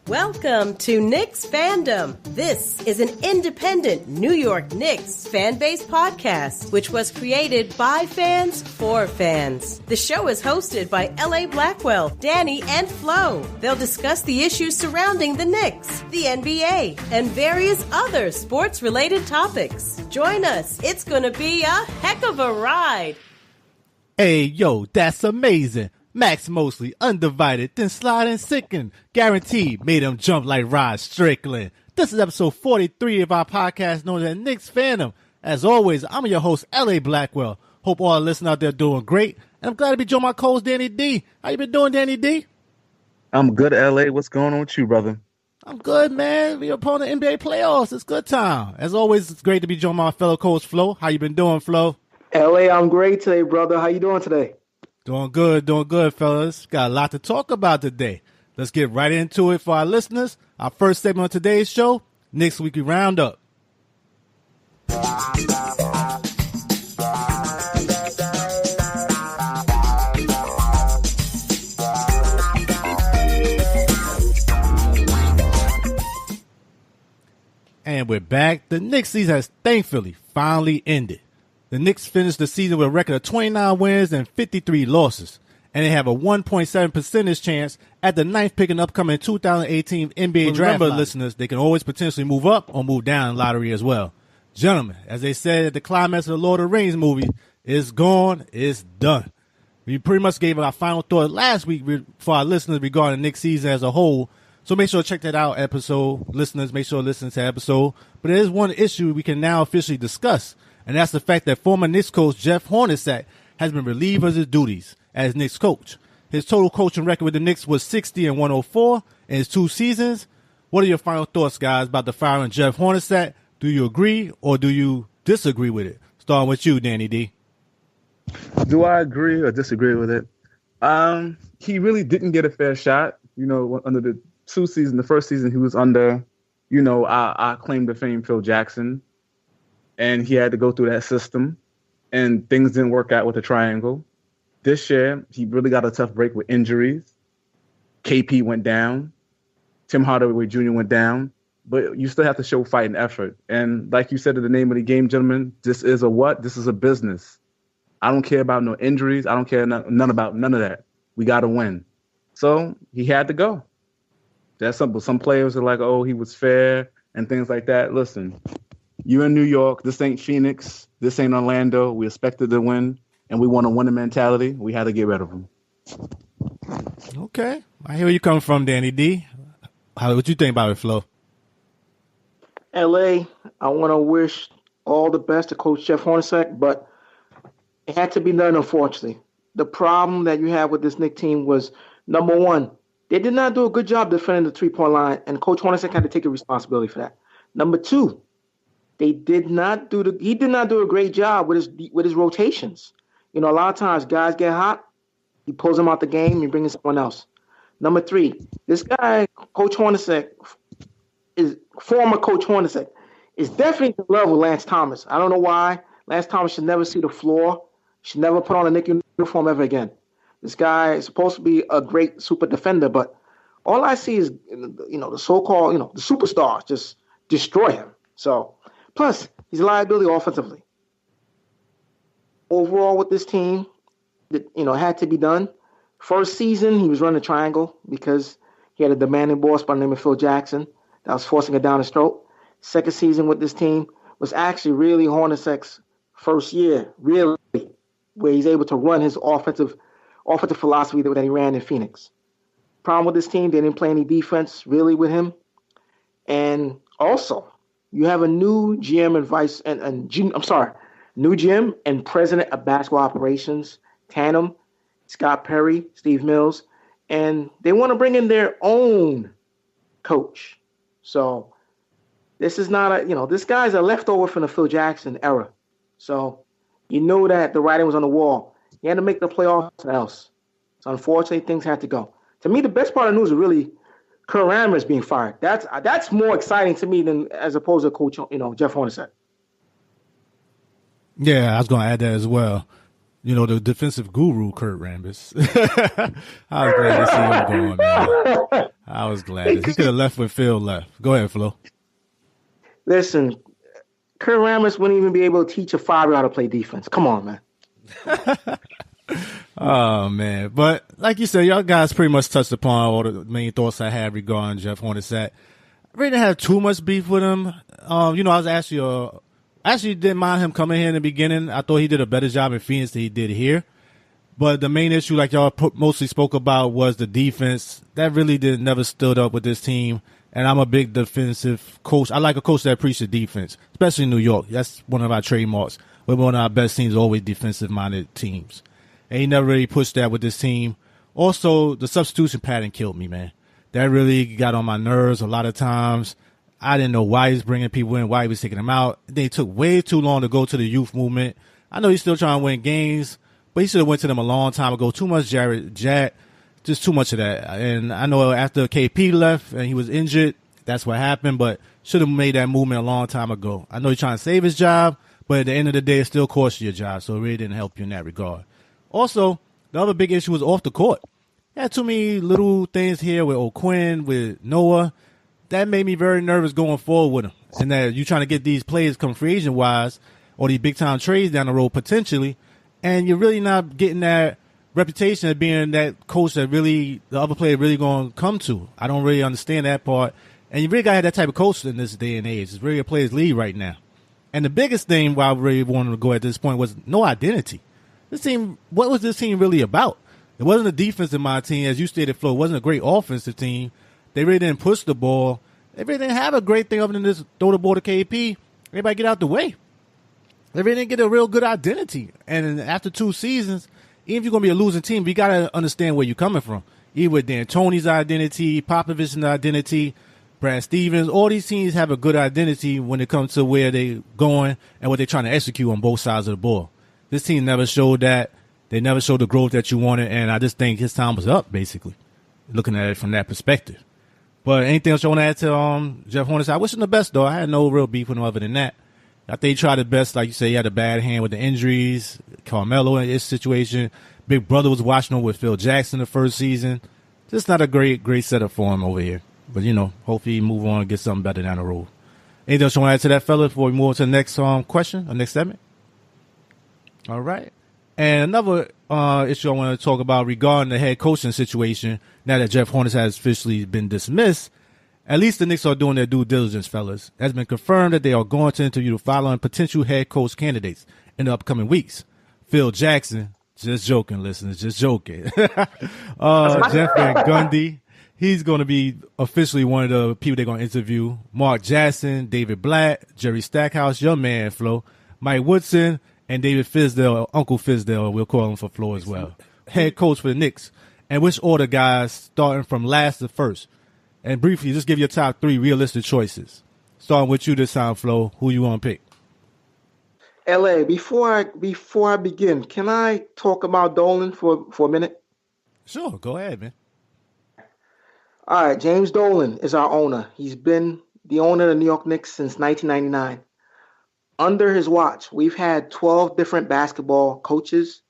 Welcome to Knicksfandom. This is an independent New York Knicks fan-based podcast, which was created by fans for fans. The show is hosted by LA Blackwell, Danny, and Flau. They'll discuss the issues surrounding the Knicks, the NBA, and various other sports-related topics. Join us. It's going to be a heck of a ride. Hey, yo, that's amazing. Max Mosley, undivided, then sliding sickened. Guaranteed, made him jump like Rod Strickland. This is episode 43 of our podcast known as Knicksfandom. As always, I'm your host, LA Blackwell. Hope all the listeners out there doing great. And I'm glad to be joined by my co-host, Danny D. How you been doing, Danny D? I'm good, LA. What's going on with you, brother? I'm good, man. We're upon the NBA playoffs. It's good time. As always, it's great to be joined by my fellow coach, Flo. How you been doing, Flo? LA, I'm great today, brother. How you doing today? Doing good, fellas. Got a lot to talk about today. Let's get right into it for our listeners. Our first segment on today's show, Knicks Weekly Round-Up. And we're back. The Knicks season has thankfully finally ended. The Knicks finished the season with a record of 29 wins and 53 losses, and they have a 1.7% chance at the ninth pick in the upcoming 2018 NBA draft. Remember, listeners, they can always potentially move up or move down in lottery as well. Gentlemen, as they said at the climax of the Lord of the Rings movie, it's gone, it's done. We pretty much gave our final thought last week for our listeners regarding the Knicks season as a whole, so make sure to check that out episode. Listeners, make sure to listen to that episode. But there is one issue we can now officially discuss, and that's the fact that former Knicks coach Jeff Hornacek has been relieved of his duties as Knicks coach. His total coaching record with the Knicks was 60-104 in his 2 seasons. What are your final thoughts, guys, about the firing of Jeff Hornacek? Do you agree or do you disagree with it? Starting with you, Danny D. Do I agree or disagree with it? He really didn't get a fair shot. You know, under the 2 seasons, the first season he was under, I claim to fame Phil Jackson. And he had to go through that system, and things didn't work out with the triangle. This year, he really got a tough break with injuries. KP went down. Tim Hardaway Jr. went down. But you still have to show fight and effort. And like you said in the name of the game, gentlemen, this is a what? This is a business. I don't care about no injuries. I don't care none about none of that. We got to win. So he had to go. That's simple. Some players are like, oh, he was fair and things like that. Listen. You're in New York. This ain't Phoenix. This ain't Orlando. We expected to win, and we want a winning mentality. We had to get rid of him. Okay. I hear where you come from, Danny D. What you think about it, Flo? LA, I want to wish all the best to Coach Jeff Hornacek, but it had to be done, unfortunately. The problem that you have with this Knicks team was, number one, they did not do a good job defending the three-point line, and Coach Hornacek had to take the responsibility for that. Number two, he did not do a great job with his rotations. A lot of times guys get hot, he pulls them out the game and brings in someone else. Number three, this guy, Coach Hornacek, former Coach Hornacek, is definitely the level of Lance Thomas. I don't know why. Lance Thomas should never see the floor, should never put on a Knicks uniform ever again. This guy is supposed to be a great super defender, but all I see is, the so-called, the superstars just destroy him. So, plus, he's a liability offensively. Overall, with this team, it had to be done. First season, he was running a triangle because he had a demanding boss by the name of Phil Jackson that was forcing it down his throat. Second season with this team was actually really Hornacek's first year, really, where he's able to run his offensive philosophy that he ran in Phoenix. Problem with this team, they didn't play any defense really with him. And also, you have a new GM new GM and president of basketball operations, tandem, Scott Perry, Steve Mills, and they want to bring in their own coach. So this is not this guy's a leftover from the Phil Jackson era. So you know that the writing was on the wall. He had to make the playoffs and else. So unfortunately, things had to go. To me, the best part of the news is really Kurt Rambis being fired. That's more exciting to me than as opposed to Coach, Jeff Hornacek. Yeah, I was going to add that as well. The defensive guru, Kurt Rambis. I was glad to see him going, man. I I was glad. He could have left when Phil left. Go ahead, Flo. Listen, Kurt Rambis wouldn't even be able to teach a 5-year-old how to play defense. Come on, man. Oh, man. But like you said, y'all guys pretty much touched upon all the main thoughts I had regarding Jeff Hornacek. I really didn't have too much beef with him. I was actually didn't mind him coming here in the beginning. I thought he did a better job in Phoenix than he did here. But the main issue, like y'all mostly spoke about, was the defense. That really never stood up with this team. And I'm a big defensive coach. I like a coach that appreciates defense, especially in New York. That's one of our trademarks. We're one of our best teams, always defensive-minded teams. And he never really pushed that with this team. Also, the substitution pattern killed me, man. That really got on my nerves a lot of times. I didn't know why he was bringing people in, why he was taking them out. They took way too long to go to the youth movement. I know he's still trying to win games, but he should have went to them a long time ago. Too much Jack, just too much of that. And I know after KP left and he was injured, that's what happened, but should have made that movement a long time ago. I know he's trying to save his job, but at the end of the day, it still cost you your job, so it really didn't help you in that regard. Also, the other big issue was off the court. He had too many little things here with O'Quinn, with Noah. That made me very nervous going forward with him. And that you're trying to get these players come free agent-wise or these big-time trades down the road potentially, and you're really not getting that reputation of being that coach that really the other player really going to come to. I don't really understand that part. And you really got to have that type of coach in this day and age. It's really a player's league right now. And the biggest thing why I really wanted to go at this point was no identity. This team, what was this team really about? It wasn't a defense in my team, as you stated, Flo. It wasn't a great offensive team. They really didn't push the ball. They really didn't have a great thing other than this throw the ball to KP. Everybody get out the way. They really didn't get a real good identity. And after 2 seasons, even if you're going to be a losing team, you got to understand where you're coming from. Even with D'Antoni's identity, Popovich's identity, Brad Stevens, all these teams have a good identity when it comes to where they're going and what they're trying to execute on both sides of the ball. This team never showed that. They never showed the growth that you wanted, and I just think his time was up, basically, looking at it from that perspective. But anything else you want to add to Jeff Hornacek? I wish him the best, though. I had no real beef with him other than that. I think he tried his best. Like you say, he had a bad hand with the injuries. Carmelo in his situation. Big brother was watching him with Phil Jackson the first season. Just not a great setup for him over here. But, hopefully he move on and get something better down the road. Anything else you want to add to that, fella, before we move on to the next question or next segment? All right. And another issue I want to talk about regarding the head coaching situation, now that Jeff Hornacek has officially been dismissed, at least the Knicks are doing their due diligence, fellas. It has been confirmed that they are going to interview the following potential head coach candidates in the upcoming weeks. Phil Jackson, just joking, listeners, just joking. Jeff Van Gundy, he's going to be officially one of the people they're going to interview. Mark Jackson, David Blatt, Jerry Stackhouse, your man, Flo, Mike Woodson, and David Fizdale, Uncle Fizdale, we'll call him for Flo as well. Head coach for the Knicks. And which order, guys, starting from last to first? And briefly, just give your top 3 realistic choices. Starting with you this time, Flo. Who you want to pick? LA, before I begin, can I talk about Dolan for a minute? Sure, go ahead, man. All right, James Dolan is our owner. He's been the owner of the New York Knicks since 1999. Under his watch, we've had 12 different basketball coaches,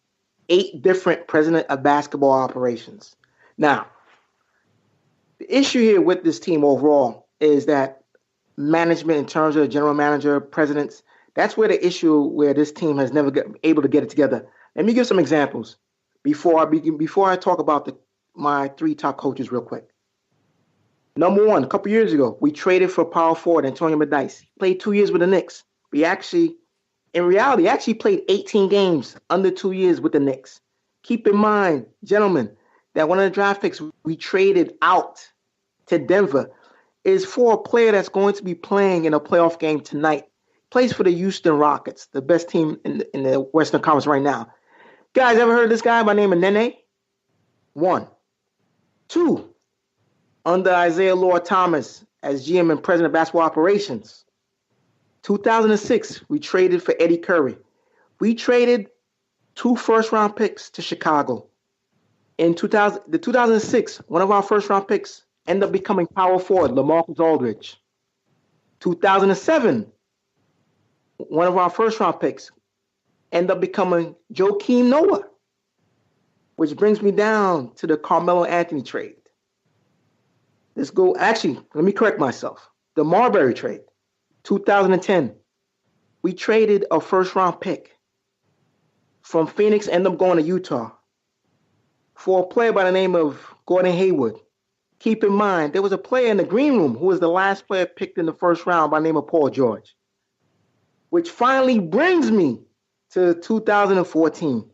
8 different president of basketball operations. Now, the issue here with this team overall is that management, in terms of general manager, presidents, that's where the issue where this team has never been able to get it together. Let me give some examples before I talk about my 3 top coaches real quick. Number 1, a couple years ago, we traded for power forward Antonio Medice. He played 2 years with the Knicks. In reality, played 18 games under 2 years with the Knicks. Keep in mind, gentlemen, that one of the draft picks we traded out to Denver is for a player that's going to be playing in a playoff game tonight. Plays for the Houston Rockets, the best team in the Western Conference right now. Guys, ever heard of this guy by the name of Nene? 1. 2, under Isaiah Lord Thomas as GM and President of Basketball Operations. 2006, we traded for Eddie Curry. We traded 2 first-round picks to Chicago. In 2006, one of our first-round picks ended up becoming power forward, LaMarcus Aldridge. 2007, one of our first-round picks ended up becoming Joakim Noah, which brings me down to the Carmelo Anthony trade. Let's go. Actually, let me correct myself. The Marbury trade, 2010. We traded a first-round pick from Phoenix, ended up going to Utah, for a player by the name of Gordon Hayward. Keep in mind, there was a player in the green room who was the last player picked in the first round by the name of Paul George, which finally brings me to 2014.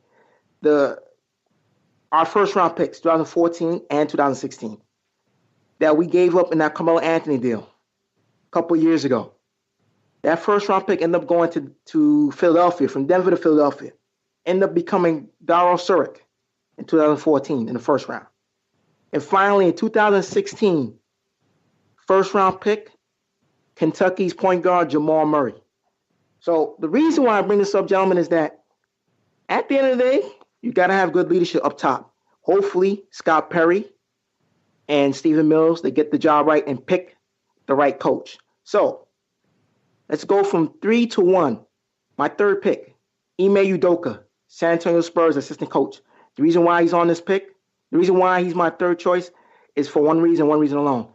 Our first-round picks, 2014 and 2016, that we gave up in that Carmelo Anthony deal a couple of years ago. That first-round pick ended up going to Philadelphia, from Denver to Philadelphia. Ended up becoming Daryl Saric in 2014 in the first round. And finally, in 2016, first-round pick, Kentucky's point guard, Jamal Murray. So the reason why I bring this up, gentlemen, is that at the end of the day, you got to have good leadership up top. Hopefully, Scott Perry and Stephen Mills, they get the job right and pick the right coach. So let's go from 3 to 1. My third pick, Ime Udoka, San Antonio Spurs assistant coach. The reason why he's on this pick, the reason why he's my third choice is for one reason alone.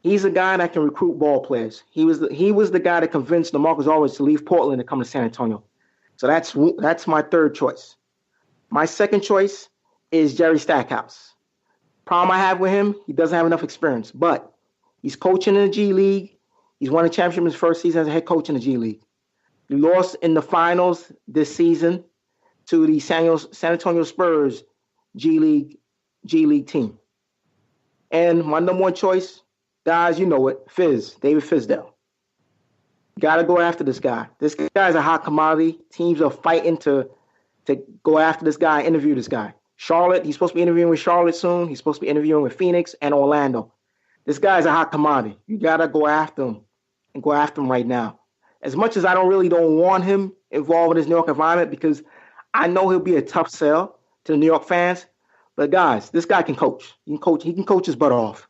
He's a guy that can recruit ball players. He was the guy that convinced DeMarcus Aldridge to leave Portland and come to San Antonio. So that's my third choice. My second choice is Jerry Stackhouse. Problem I have with him, he doesn't have enough experience, but he's coaching in the G League. He's won a championship in his first season as a head coach in the G League. He lost in the finals this season to the San Antonio Spurs G League team. And my number one choice, guys, you know it, David Fizdale. Got to go after this guy. This guy's a hot commodity. Teams are fighting to go after this guy, interview this guy. Charlotte, he's supposed to be interviewing with Charlotte soon. He's supposed to be interviewing with Phoenix and Orlando. This guy's a hot commodity. You got to go after him and go after him right now. As much as I don't want him involved in this New York environment, because I know he'll be a tough sell to the New York fans. But guys, this guy can coach. He can coach his butt off.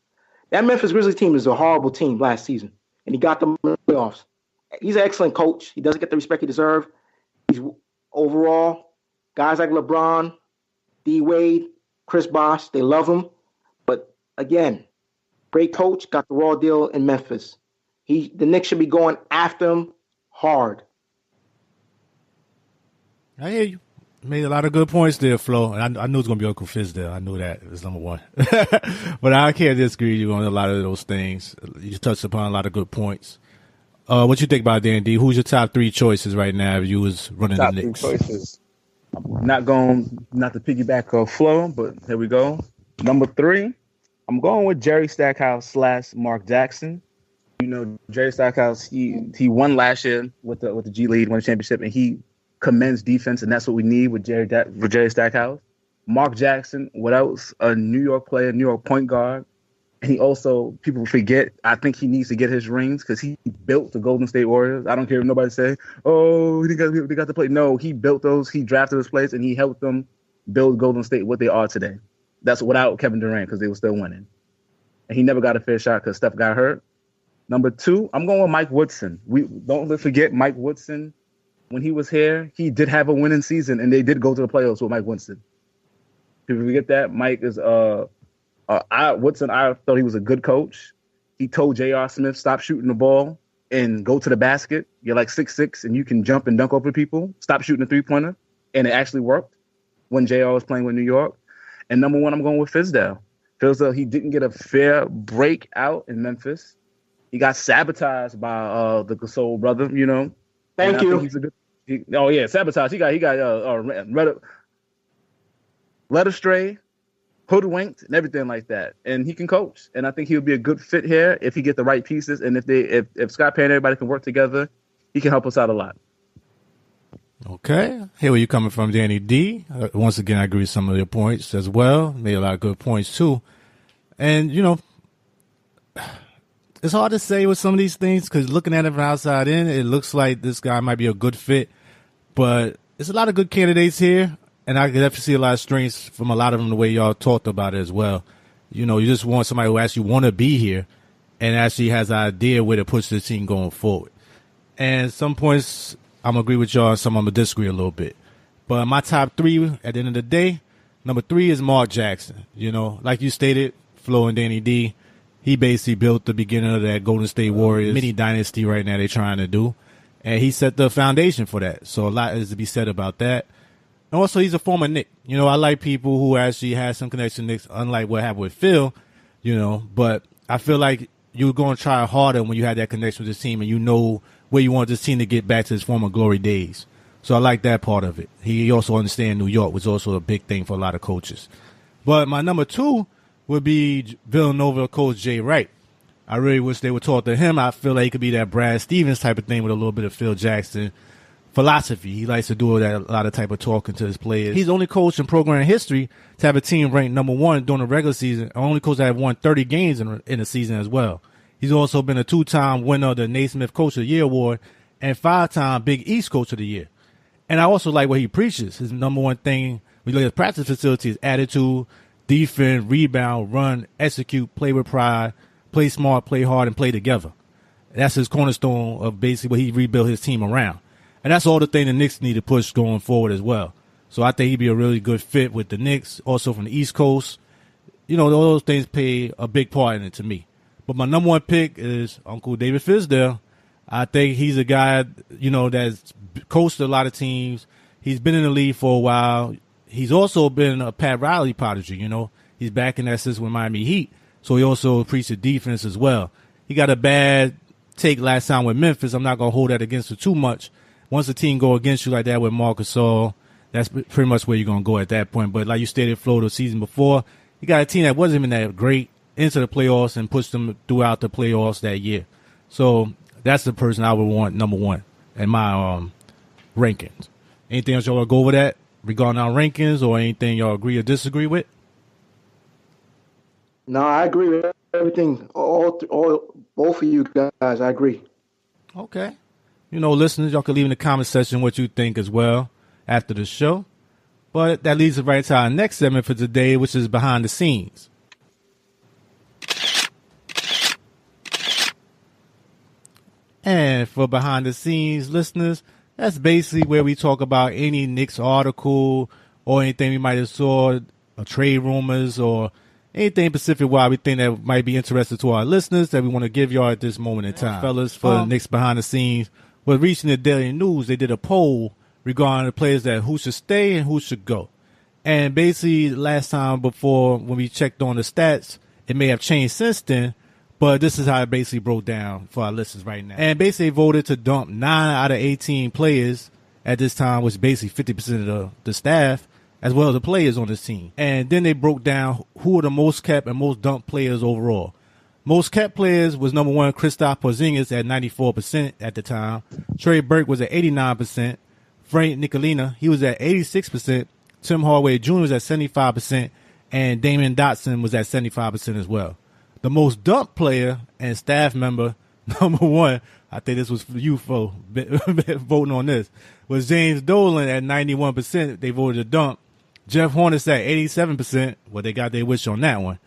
That Memphis Grizzlies team is a horrible team last season, and he got them in the playoffs. He's an excellent coach. He doesn't get the respect he deserves. He's overall, guys like LeBron, D. Wade, Chris Bosh, they love him. But again, great coach, got the raw deal in Memphis. The Knicks should be going after him hard. I hear you. Made a lot of good points there, Flo. And I knew it was going to be Uncle Fizdale. I knew that. It was number one. But I can't disagree with you on a lot of those things. You touched upon a lot of good points. What you think about Dan D? Who's your top three choices right now if you was running the Knicks? Top three choices. I'm not to piggyback off Flo, but here we go. Number 3, I'm going with Jerry Stackhouse / Mark Jackson. You know, Jerry Stackhouse, he won last year with the G League, won the championship, and he commends defense, and that's what we need with Jerry Stackhouse. Mark Jackson, what else? A New York player, New York point guard. And he also, people forget, I think he needs to get his rings because he built the Golden State Warriors. I don't care if nobody say, oh, they got to play. No, he built those. He drafted those players, and he helped them build Golden State what they are today. That's without Kevin Durant because they were still winning. And he never got a fair shot because Steph got hurt. Number 2, I'm going with Mike Woodson. We don't forget Mike Woodson. When he was here, he did have a winning season, and they did go to the playoffs with Mike Woodson. People forget that. Mike is Woodson, I thought he was a good coach. He told J.R. Smith, stop shooting the ball and go to the basket. You're like 6'6", and you can jump and dunk over people. Stop shooting the three-pointer. And it actually worked when J.R. was playing with New York. And number 1, I'm going with Fizdale. Fizdale, he didn't get a fair break out in Memphis. He got sabotaged by the Gasol brother, you know. Thank you. He's a good, sabotage. He got led astray, hoodwinked, and everything like that. And he can coach. And I think he'll be a good fit here if he get the right pieces. And if Scott Perry and everybody can work together, he can help us out a lot. Okay. Here where you coming from, Danny D. Once again, I agree with some of your points as well. Made a lot of good points too. And, you know, it's hard to say with some of these things because looking at it from outside in, it looks like this guy might be a good fit. But there's a lot of good candidates here, and I can definitely see a lot of strengths from a lot of them the way y'all talked about it as well. You know, you just want somebody who actually want to be here and actually has an idea where to push the team going forward. And some points I'm going to agree with y'all, and some I'm going to disagree a little bit. But my top 3 at the end of the day, number 3 is Mark Jackson. You know, like you stated, Flo and Danny D, He basically built the beginning of that Golden State Warriors mini dynasty right now they're trying to do. And he set the foundation for that. So a lot is to be said about that. And also, he's a former Knick. You know, I like people who actually have some connection to Knicks, unlike what happened with Phil, you know. But I feel like you're going to try harder when you have that connection with this team and you know where you want this team to get back to its former glory days. So I like that part of it. He also understands New York, which is also a big thing for a lot of coaches. But my number 2 would be Villanova coach Jay Wright. I really wish they would talk to him. I feel like he could be that Brad Stevens type of thing with a little bit of Phil Jackson philosophy. He likes to do that, a lot of type of talking to his players. He's the only coach in program history to have a team ranked number 1 during the regular season. The only coach that have won 30 games in the season as well. He's also been a 2-time winner of the Naismith Coach of the Year award and 5-time Big East Coach of the Year. And I also like what he preaches. His number 1 thing when you look at his practice facility is attitude, defend, rebound, run, execute, play with pride, play smart, play hard, and play together. That's his cornerstone of basically what he rebuilt his team around. And that's all the thing the Knicks need to push going forward as well. So I think he'd be a really good fit with the Knicks, also from the East Coast. You know, all those things play a big part in it to me. But my number 1 pick is Uncle David Fizdale. I think he's a guy, you know, that's coached a lot of teams. He's been in the league for a while. He's also been a Pat Riley prodigy, you know. He's back in that system with Miami Heat. So he also preached defense as well. He got a bad take last time with Memphis. I'm not going to hold that against him too much. Once a team go against you like that with Marc Gasol, that's pretty much where you're going to go at that point. But like you stated, Flo, the season before, you got a team that wasn't even that great into the playoffs and pushed them throughout the playoffs that year. So that's the person I would want number 1 in my rankings. Anything else y'all want to go over that regarding our rankings or anything y'all agree or disagree with? No, I agree with everything. All both of you guys, I agree. Okay. You know, listeners, y'all can leave in the comment section what you think as well after the show. But that leads us right to our next segment for today, which is Behind the Scenes. And for Behind the Scenes listeners, that's basically where we talk about any Knicks article or anything we might have saw, or trade rumors, or anything Pacific wide we think that might be interesting to our listeners that we want to give y'all at this moment in time. Fellas, for Knicks Behind the Scenes, with reaching the Daily News, they did a poll regarding the players that who should stay and who should go. And basically, last time before, when we checked on the stats, it may have changed since then, but this is how it basically broke down for our listeners right now. And basically voted to dump 9 out of 18 players at this time, which is basically 50% of the staff, as well as the players on this team. And then they broke down who are the most kept and most dumped players overall. Most kept players was number 1, Kristaps Porzingis at 94% at the time. Trey Burke was at 89%. Frank Ntilikina, he was at 86%. Tim Hardaway Jr. was at 75%. And Damon Dotson was at 75% as well. The most dumped player and staff member, number 1, I think this was for you, Flo, voting on this, was James Dolan at 91%. They voted to dump. Jeff Hornacek at 87%. Well, they got their wish on that one.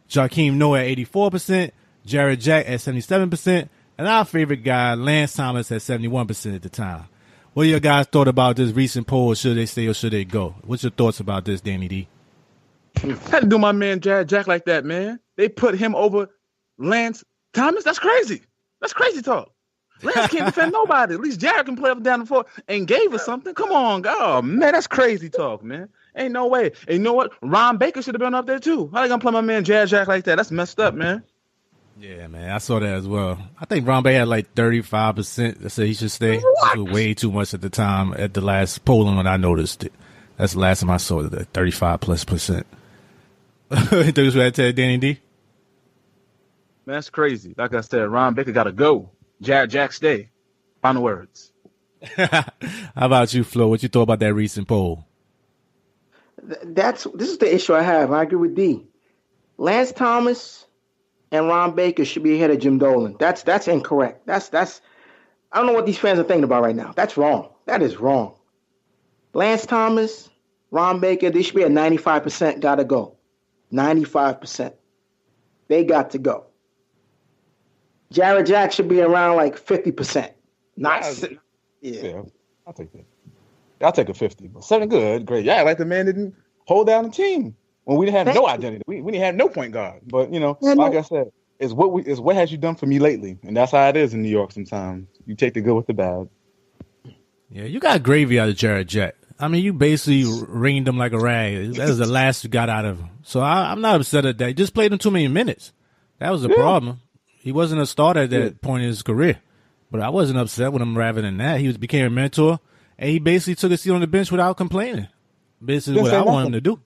Joakim Noah at 84%. Jared Jack at 77%. And our favorite guy, Lance Thomas, at 71% at the time. What do your guys thought about this recent poll? Should they stay or should they go? What's your thoughts about this, Danny D? Had to do my man Jared Jack like that, man. They put him over Lance Thomas. That's crazy. That's crazy talk. Lance can't defend nobody. At least Jared can play up and down the floor and gave us something. Come on, God. Oh, man, that's crazy talk, man. Ain't no way. And you know what? Ron Baker should have been up there, too. How they going to play my man Jared Jack like that? That's messed up, man. Yeah, man, I saw that as well. I think Ron Baker had like 35% that said he should stay. It was way too much at the time at the last polling when I noticed it. That's the last time I saw it, 35+%. Think was what I tell Danny D? Man, that's crazy. Like I said, Ron Baker got to go. Jared Jack stay. Final words. How about you, Flo? What you thought about that recent poll? This is the issue I have. I agree with D. Lance Thomas and Ron Baker should be ahead of Jim Dolan. That's incorrect. That's I don't know what these fans are thinking about right now. That's wrong. That is wrong. Lance Thomas, Ron Baker, they should be at 95%. Got to go. 95%. They got to go. Jared Jack should be around like 50%. Yeah, I'll take that. I'll take a 50. But 7 good, great. Yeah, like the man didn't hold down the team when we didn't have no identity. We didn't have no point guard. But, you know, like I said, is what has you done for me lately, and that's how it is in New York. Sometimes you take the good with the bad. Yeah, you got gravy out of Jared Jack. I mean, you basically ringed him like a rag. That was the last you got out of him. So I'm not upset at that. He just played him too many minutes. That was the problem. He wasn't a starter at that point in his career. But I wasn't upset with him rather than that. He became a mentor, and he basically took a seat on the bench without complaining. Basically what I want him to do.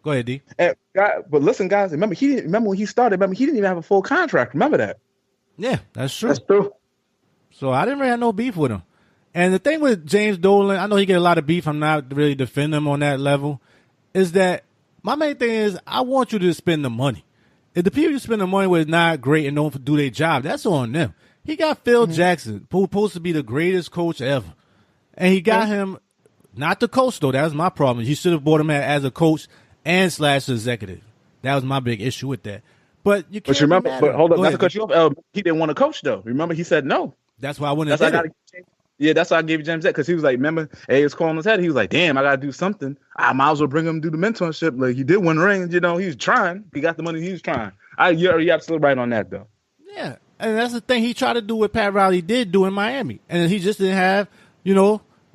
Go ahead, D. But listen, guys, remember when he started, he didn't even have a full contract. Remember that? Yeah, that's true. That's true. So I didn't really have no beef with him. And the thing with James Dolan, I know he get a lot of beef. I'm not really defending him on that level. Is that my main thing is I want you to spend the money. If the people you spend the money with not great and don't do their job, that's on them. He got Phil Jackson, who's supposed to be the greatest coach ever. And he got him, not the coach, though. That was my problem. He should have brought him as a coach and / executive. That was my big issue with that. But you can't. But remember, hold on, not to cut you off. He didn't want to coach, though. Remember, he said no. That's why I wouldn't have done it. Yeah, that's why I gave James that, because he was like, remember, he was calling his head. He was like, damn, I got to do something. I might as well bring him to do the mentorship. Like, he did win rings, he was trying. He got the money, he was trying. You're absolutely right on that, though. Yeah, and that's the thing he tried to do what Pat Riley did do in Miami. And he just didn't have,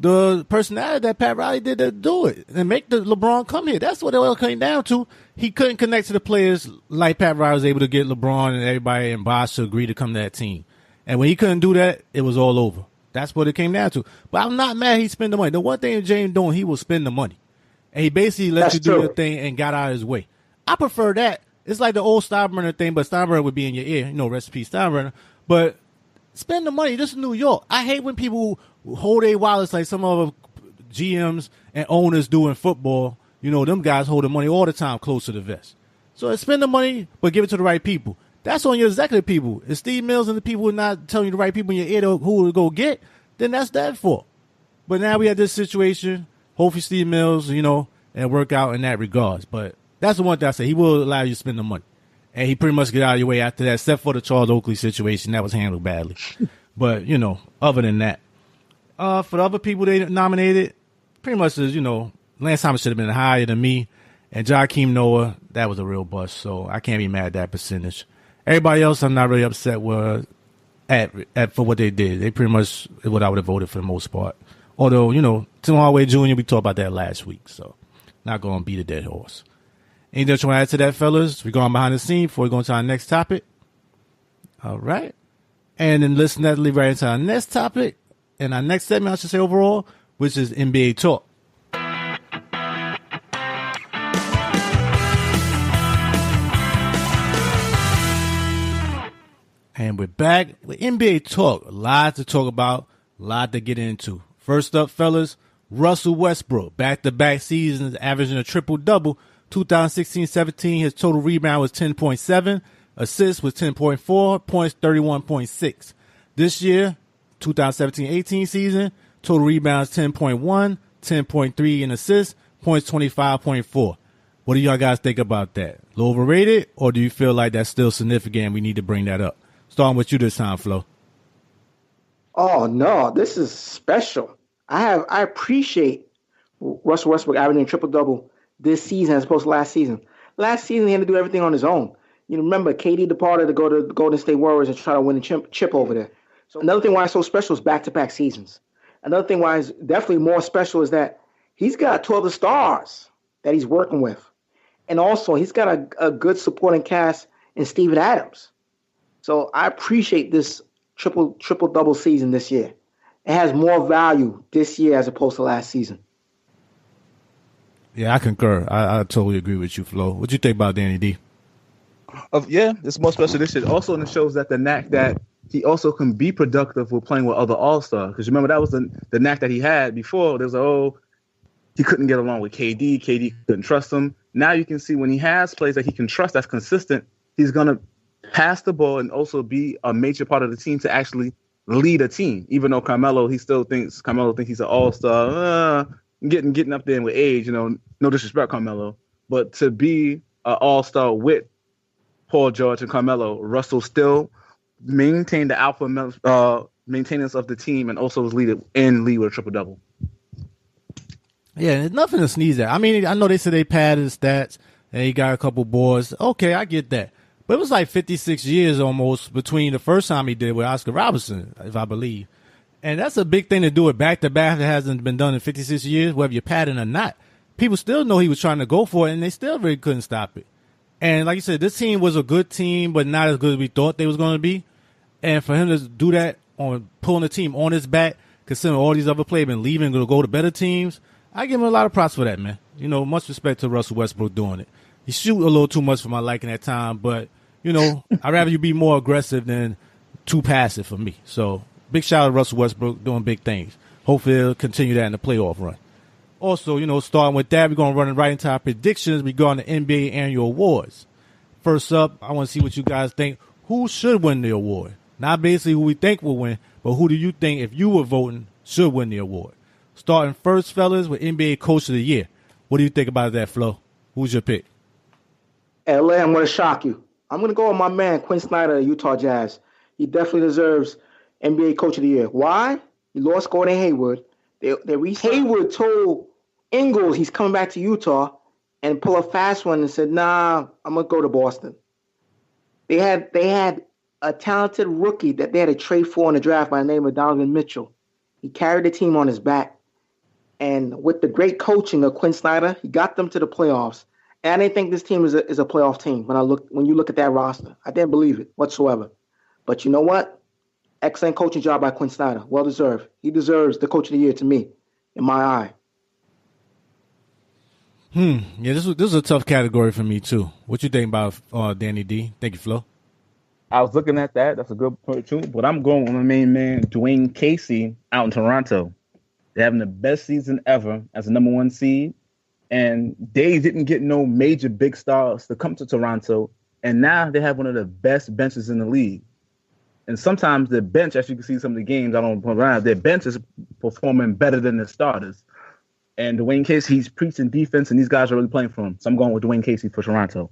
the personality that Pat Riley did to do it and make the LeBron come here. That's what it all came down to. He couldn't connect to the players like Pat Riley was able to get LeBron and everybody and Bosh to agree to come to that team. And when he couldn't do that, it was all over. That's what it came down to. But I'm not mad he spent the money. The one thing that James doing, he will spend the money. And he basically let you do your thing and got out of his way. I prefer that. It's like the old Steinbrenner thing, but Steinbrenner would be in your ear. Recipe Steinbrenner. But spend the money. This is New York. I hate when people hold their wallets like some other GMs and owners do in football. Them guys hold the money all the time close to the vest. So spend the money, but give it to the right people. That's on your executive people. If Steve Mills and the people are not telling you the right people in your ear who to go get, then that's that fault. But now we have this situation. Hopefully Steve Mills, and work out in that regards. But that's the one thing I say. He will allow you to spend the money. And he pretty much get out of your way after that, except for the Charles Oakley situation. That was handled badly. But, other than that. For the other people they nominated, pretty much is, Lance Thomas should have been higher than me. And Joakim Noah, that was a real bust. So I can't be mad at that percentage. Everybody else, I'm not really upset with for what they did. They pretty much is what I would have voted for the most part. Although, Tim Hardaway Jr., we talked about that last week, so not going to beat a dead horse. Anything else you want to add to that, fellas? We're going behind the scene before we go into our next topic. All right. And then listen to that, leave right into our next topic. And our next segment, I should say overall, which is NBA Talk. And we're back with NBA Talk. A lot to talk about, a lot to get into. First up, fellas, Russell Westbrook. Back-to-back seasons, averaging a triple-double. 2016-17, his total rebound was 10.7. Assists was 10.4. Points, 31.6. This year, 2017-18 season, total rebounds 10.1. 10.3 in assists. Points, 25.4. What do y'all guys think about that? A little overrated, or do you feel like that's still significant and we need to bring that up? Starting with you this time, Flo. Oh, no, this is special. I appreciate Russell Westbrook averaging a triple-double this season as opposed to last season. Last season, he had to do everything on his own. Remember, KD departed to go to the Golden State Warriors and try to win the chip over there. So another thing why it's so special is back-to-back seasons. Another thing why it's definitely more special is that he's got 12 stars that he's working with. And also, he's got a good supporting cast in Steven Adams. So I appreciate this triple-double season this year. It has more value this year as opposed to last season. Yeah, I concur. I totally agree with you, Flo. What you think about Danny D? Yeah, it's more special this year. Also, it shows that the knack that he also can be productive with playing with other all-stars. Because remember, that was the knack that he had before. There was he couldn't get along with KD. KD couldn't trust him. Now you can see when he has plays that he can trust that's consistent, he's going to pass the ball and also be a major part of the team to actually lead a team. Even though Carmelo thinks he's an all-star, getting up there with age, no disrespect, Carmelo, but to be an all-star with Paul George and Carmelo, Russell still maintained the alpha maintenance of the team and also was lead with a triple-double. Yeah, there's nothing to sneeze at. I mean, I know they said they padded his stats and he got a couple boards. Okay, I get that. But it was like 56 years almost between the first time he did it with Oscar Robertson, if I believe. And that's a big thing to do it back-to-back. It hasn't been done in 56 years, whether you're padding or not. People still know he was trying to go for it, and they still really couldn't stop it. And like you said, this team was a good team, but not as good as we thought they was going to be. And for him to do that on pulling the team on his back, considering all these other players been leaving to go to better teams, I give him a lot of props for that, man. You know, much respect to Russell Westbrook doing it. He shoot a little too much for my liking at time, but, you know, I'd rather you be more aggressive than too passive for me. So big shout out to Russell Westbrook doing big things. Hopefully he'll continue that in the playoff run. Also, you know, starting with that, we're going to run right into our predictions regarding the NBA annual awards. First up, I want to see what you guys think. Who should win the award? Not basically who we think will win, but who do you think, if you were voting, should win the award? Starting first, fellas, with NBA Coach of the Year. What do you think about that, Flo? Who's your pick? LA, I'm going to shock you. I'm going to go with my man, Quinn Snyder of Utah Jazz. He definitely deserves NBA Coach of the Year. Why? He lost Gordon Hayward. Hayward told Ingles he's coming back to Utah and pull a fast one and said, nah, I'm going to go to Boston. They had a talented rookie that they had to trade for in the draft by the name of Donovan Mitchell. He carried the team on his back. And with the great coaching of Quinn Snyder, he got them to the playoffs. And I didn't think this team is a playoff team when you look at that roster. I didn't believe it whatsoever. But you know what? Excellent coaching job by Quinn Snyder. Well deserved. He deserves the Coach of the Year to me, in my eye. Yeah, this was a tough category for me, too. What you think about Danny D? Thank you, Flo. I was looking at that. That's a good point, too. But I'm going with my main man, Dwayne Casey, out in Toronto. They're having the best season ever as a #1 seed. And they didn't get no major big stars to come to Toronto. And now they have one of the best benches in the league. And sometimes the bench, as you can see some of the games, I don't put around, their bench is performing better than the starters. And Dwayne Casey, he's preaching defense, and these guys are really playing for him. So I'm going with Dwayne Casey for Toronto.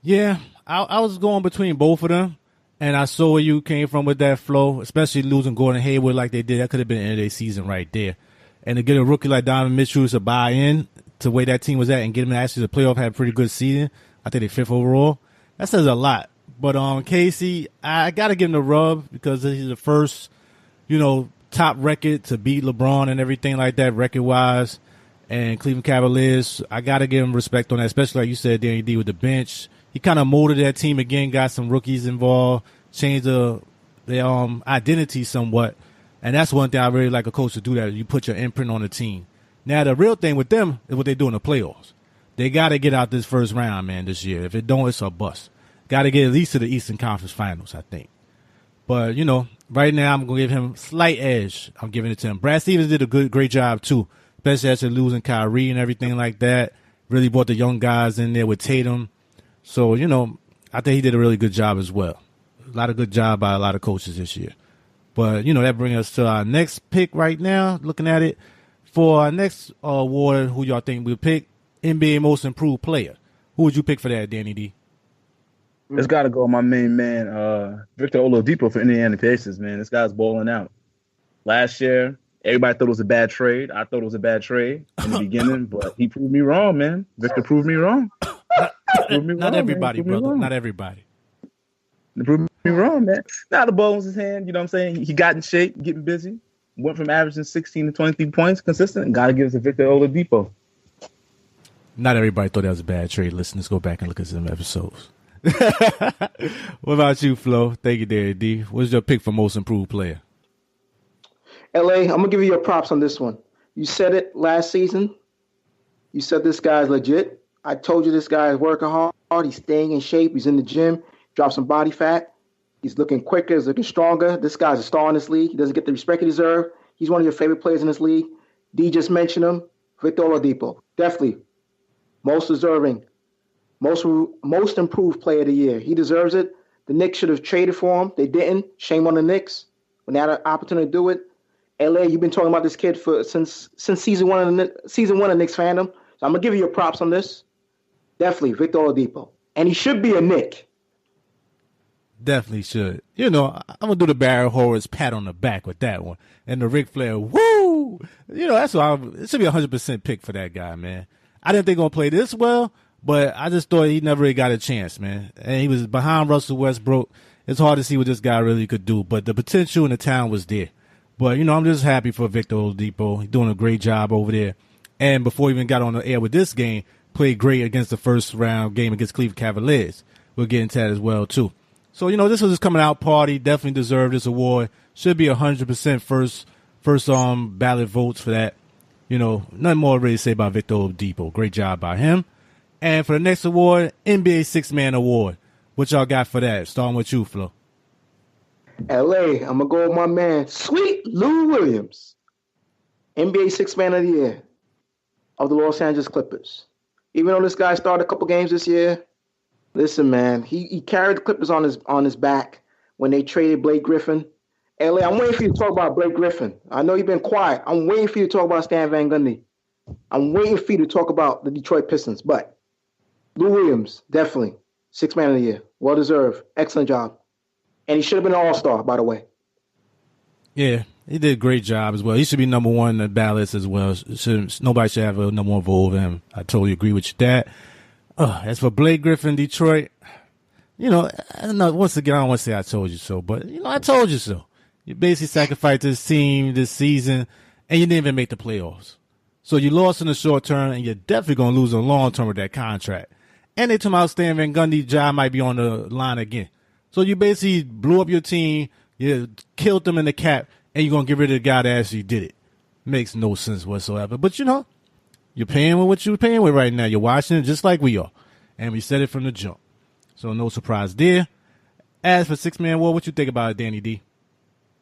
Yeah, I was going between both of them. And I saw where you came from with that Flow, especially losing Gordon Hayward like they did. That could have been the end of their season right there. And to get a rookie like Donovan Mitchell to buy in to where that team was at and get him actually the playoff, had a pretty good season. I think they're 5th overall. That says a lot. But Casey, I got to give him the rub because he's the first, top record to beat LeBron and everything like that record-wise. And Cleveland Cavaliers, I got to give him respect on that, especially like you said, Danny D with the bench. He kind of molded that team again, got some rookies involved, changed their identity somewhat. And that's one thing I really like a coach to do, that you put your imprint on the team. Now, the real thing with them is what they do in the playoffs. They got to get out this first round, man, this year. If it don't, it's a bust. Got to get at least to the Eastern Conference Finals, I think. But, right now I'm going to give him slight edge. I'm giving it to him. Brad Stevens did a great job, too, especially after losing Kyrie and everything like that. Really brought the young guys in there with Tatum. So, I think he did a really good job as well. A lot of good job by a lot of coaches this year. But, that brings us to our next pick right now, looking at it. For our next award, who y'all think we'll pick? NBA Most Improved Player. Who would you pick for that, Danny D? It's got to go my main man, Victor Oladipo for Indiana Pacers, man. This guy's balling out. Last year, everybody thought it was a bad trade. I thought it was a bad trade in the beginning, but he proved me wrong, man. Victor proved me wrong. Not everybody, brother. Not everybody. He proved me wrong, man. Now the ball was his hand, you know what I'm saying? He got in shape, getting busy. Went from averaging 16 to 23 points consistent, and got to give it to Victor Oladipo. Not everybody thought that was a bad trade. Let's go back and look at some episodes. What about you, Flo? Thank you, Danny D. What's your pick for Most Improved Player? LA, I'm going to give you your props on this one. You said it last season. You said this guy's legit. I told you this guy is working hard. He's staying in shape. He's in the gym. Dropped some body fat. He's looking quicker. He's looking stronger. This guy's a star in this league. He doesn't get the respect he deserves. He's one of your favorite players in this league. D just mentioned him. Victor Oladipo. Definitely most deserving. Most improved player of the year. He deserves it. The Knicks should have traded for him. They didn't. Shame on the Knicks when they had an opportunity to do it. LA, you've been talking about this kid since season one of Knicksfandom. So I'm gonna give you your props on this. Definitely Victor Oladipo, and he should be a Knick. Definitely should. I'm gonna do the Barry Horowitz pat on the back with that one, and the Ric Flair woo. That's why it should be 100% pick for that guy, man. I didn't think he was gonna play this well, But I just thought he never really got a chance, man. And he was behind Russell Westbrook. It's hard to see what this guy really could do, but the potential and the talent was there. But, I'm just happy for Victor Oladipo. He's doing a great job over there. And before he even got on the air with this game, played great against the first round game against Cleveland Cavaliers. We'll get into that as well, too. So, this was his coming out party. Definitely deserved this award. Should be 100% first ballot votes for that. Nothing more to really say about Victor Oladipo. Great job by him. And for the next award, NBA Six-Man Award. What y'all got for that? Starting with you, Flo. LA, I'm going to go with my man, Sweet Lou Williams. NBA Six-Man of the Year of the Los Angeles Clippers. Even though this guy started a couple games this year, listen, man, he carried the Clippers on his back when they traded Blake Griffin. LA, I'm waiting for you to talk about Blake Griffin. I know you've been quiet. I'm waiting for you to talk about Stan Van Gundy. I'm waiting for you to talk about the Detroit Pistons. But Lou Williams, definitely. Six-Man of the Year. Well-deserved. Excellent job. And he should have been an all-star, by the way. Yeah, he did a great job as well. He should be number one in the ballots as well. Nobody should have a number one vote over him. I totally agree with you that. As for Blake Griffin, Detroit, I don't know, once again, I don't want to say I told you so, but, I told you so. You basically sacrificed this team this season, and you didn't even make the playoffs. So you lost in the short term, and you're definitely going to lose in the long term with that contract. And they talking about Stan Van Gundy's job might be on the line again. So you basically blew up your team, you killed them in the cap, and you're going to get rid of the guy that actually did it. Makes no sense whatsoever. But, you're paying with what you're paying with right now. You're watching it just like we are. And we said it from the jump. So no surprise there. As for Six-Man Award, what you think about it, Danny D?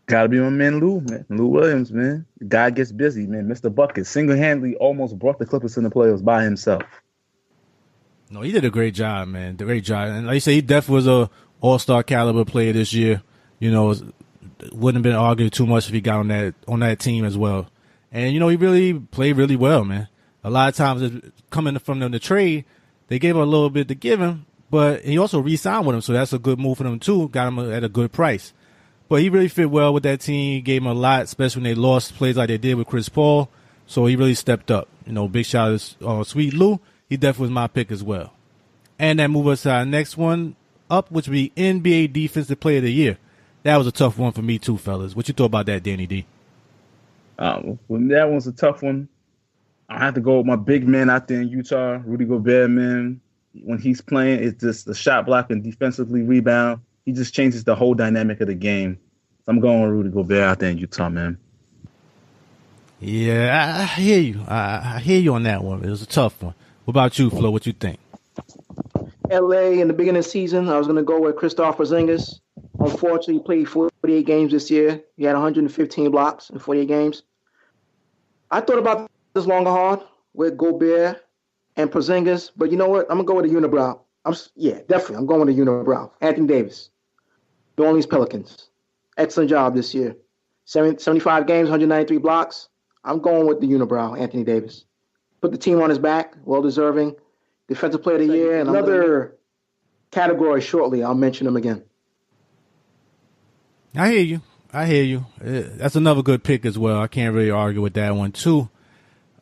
Gotta be my man Lou, man. Lou Williams, man. The guy gets busy, man. Mr. Bucket single-handedly almost brought the Clippers in the playoffs by himself. No, he did a great job, man. Great job. And like you said, he definitely was a all-star caliber player this year. Wouldn't have been argued too much if he got on that team as well. And, he really played really well, man. A lot of times coming from them to trade, they gave him a little bit to give him, but he also re-signed with him, so that's a good move for them too. Got him at a good price. But he really fit well with that team, gave him a lot, especially when they lost plays like they did with Chris Paul. So he really stepped up. Big shout out to Sweet Lou. He definitely was my pick as well. And that moves us to our next one up, which would be NBA Defensive Player of the Year. That was a tough one for me too, fellas. What you thought about that, Danny D? Well, that one's a tough one. I have to go with my big man out there in Utah, Rudy Gobert, man. When he's playing, it's just a shot block and defensively rebound. He just changes the whole dynamic of the game. So I'm going with Rudy Gobert out there in Utah, man. Yeah, I hear you. I hear you on that one. It was a tough one. What about you, Flo? What you think? LA in the beginning of the season, I was going to go with Kristaps Porzingis. Unfortunately, he played 48 games this year. He had 115 blocks in 48 games. I thought about this long and hard with Gobert and Porzingis, but you know what? I'm going to go with a unibrow. Definitely. I'm going with a unibrow. Anthony Davis, New Orleans Pelicans. Excellent job this year. 75 games, 193 blocks. I'm going with the unibrow, Anthony Davis. Put the team on his back, well-deserving. Defensive Player of the Year, and another category shortly. I'll mention him again. I hear you. That's another good pick as well. I can't really argue with that one too.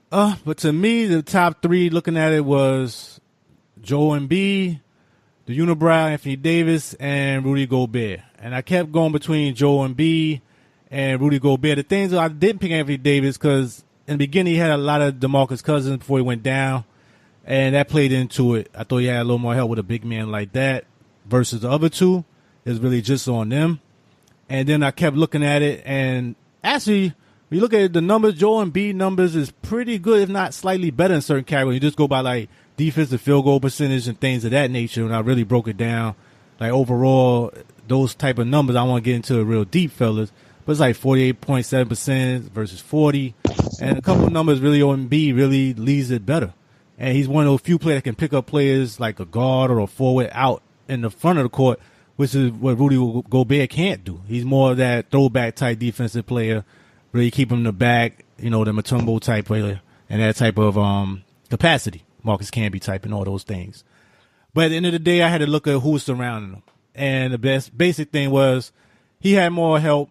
But to me, the top three, looking at it, was Joel Embiid, the unibrow, Anthony Davis, and Rudy Gobert. And I kept going between Joel Embiid and Rudy Gobert. The things I didn't pick Anthony Davis because in the beginning he had a lot of DeMarcus Cousins before he went down, and that played into it. I thought he had a little more help with a big man like that versus the other two. It's really just on them. And then I kept looking at it, and actually, when you look at the numbers, Joel Embiid numbers is pretty good, if not slightly better in certain categories. You just go by like defensive field goal percentage and things of that nature. And I really broke it down, like overall, those type of numbers. I want to get into it real deep, fellas. But it's like 48.7% versus 40, and a couple of numbers really on Embiid really leads it better. And he's one of those few players that can pick up players like a guard or a forward out in the front of the court, which is what Rudy Gobert can't do. He's more of that throwback type defensive player, really keep him in the back, the Mutombo type player, and that type of capacity. Marcus Camby type and all those things. But at the end of the day, I had to look at who's surrounding him. And the basic thing was he had more help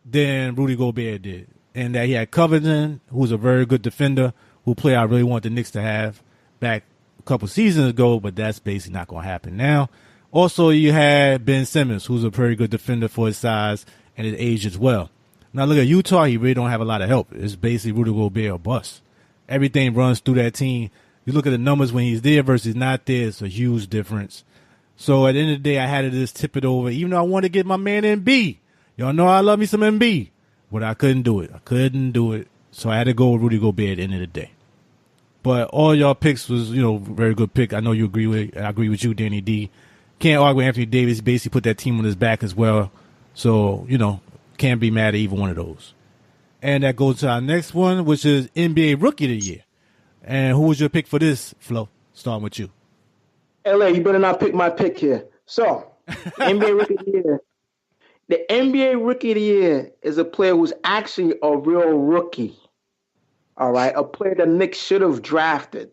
than Rudy Gobert did. And that he had Covington, who's a very good defender, who player I really want the Knicks to have back a couple seasons ago, but that's basically not going to happen now. Also, you had Ben Simmons, who's a very good defender for his size and his age as well. Now, look at Utah. He really don't have a lot of help. It's basically Rudy Gobert or bust. Everything runs through that team. You look at the numbers when he's there versus not there, it's a huge difference. So at the end of the day, I had to just tip it over, even though I wanted to get my man Embiid. Y'all know I love me some Embiid, but I couldn't do it. So I had to go with Rudy Gobert at the end of the day. But all y'all picks was, very good pick. I know you agree with. I agree with you, Danny D. Can't argue with Anthony Davis. He basically put that team on his back as well. So, can't be mad at either one of those. And that goes to our next one, which is NBA Rookie of the Year. And who was your pick for this, Flo? Starting with you. LA, you better not pick my pick here. So, NBA Rookie of the Year. The NBA Rookie of the Year is a player who's actually a real rookie. All right, a player that Knicks should have drafted.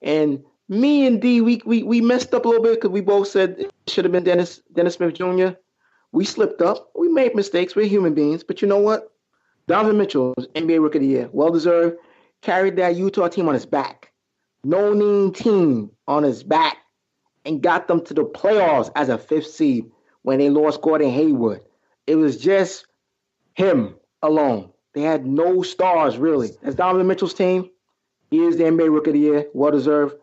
And me and D, we messed up a little bit because we both said it should have been Dennis Smith Jr. We slipped up. We made mistakes. We're human beings. But you know what? Donovan Mitchell was NBA Rookie of the Year. Well-deserved. Carried that Utah team on his back. No-name team on his back. And got them to the playoffs as a 5th seed when they lost Gordon Hayward. It was just him alone. They had no stars, really. As Donovan Mitchell's team, he is the NBA Rookie of the Year. Well-deserved.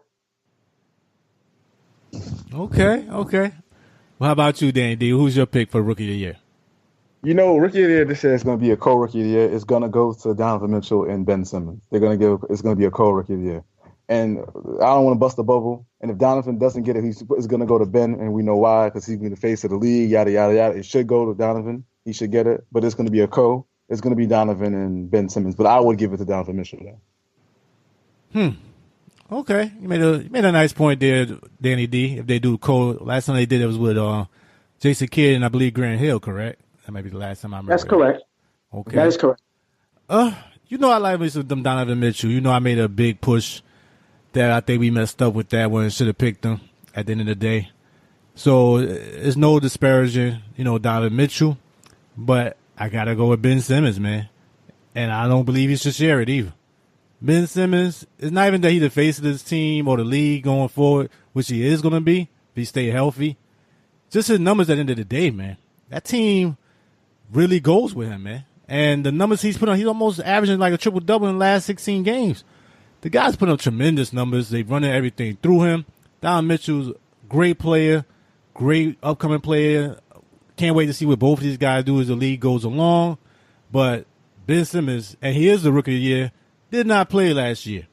Okay. Well, how about you, Danny D? Who's your pick for Rookie of the Year? Rookie of the Year this year is going to be a co-Rookie of the Year. It's going to go to Donovan Mitchell and Ben Simmons. It's going to be a co-Rookie of the Year. And I don't want to bust the bubble. And if Donovan doesn't get it, it's going to go to Ben, and we know why, because he's the face of the league, yada, yada, yada. It should go to Donovan. He should get it. But it's going to be a co. It's going to be Donovan and Ben Simmons. But I would give it to Donovan Mitchell, though. Okay. You made a nice point there, Danny D. If they do co, last time they did it was with Jason Kidd and I believe Grant Hill, correct? That might be the last time I remember. That's correct. Okay. That is correct. I like me some Donovan Mitchell. I made a big push that I think we messed up with that one. Should have picked him at the end of the day. So it's no disparaging, Donovan Mitchell, but I got to go with Ben Simmons, man. And I don't believe he should share it either. Ben Simmons, it's not even that he's the face of this team or the league going forward, which he is going to be if he stay healthy. Just his numbers at the end of the day, man. That team really goes with him, man. And the numbers he's put on, he's almost averaging like a triple-double in the last 16 games. The guy's put up tremendous numbers. They're running everything through him. Donovan Mitchell's a great player, great upcoming player. Can't wait to see what both of these guys do as the league goes along. But Ben Simmons, and he is the Rookie of the Year, did not play last year.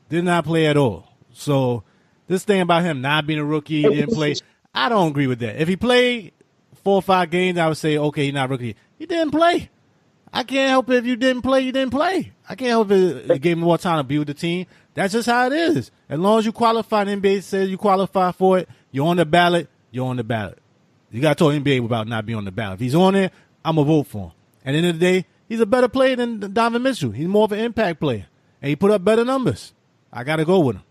Did not play at all. So this thing about him not being a rookie, he didn't play, I don't agree with that. If he played 4 or 5 games, I would say, okay, he's not a rookie. He didn't play. I can't help it if you didn't play, you didn't play. I can't help it if you gave him more time to be with the team. That's just how it is. As long as you qualify, the NBA says you qualify for it, you're on the ballot, you're on the ballot. You got to tell NBA about not being on the ballot. If he's on there, I'm going to vote for him. At the end of the day, he's a better player than Donovan Mitchell. He's more of an impact player. And he put up better numbers. I got to go with him.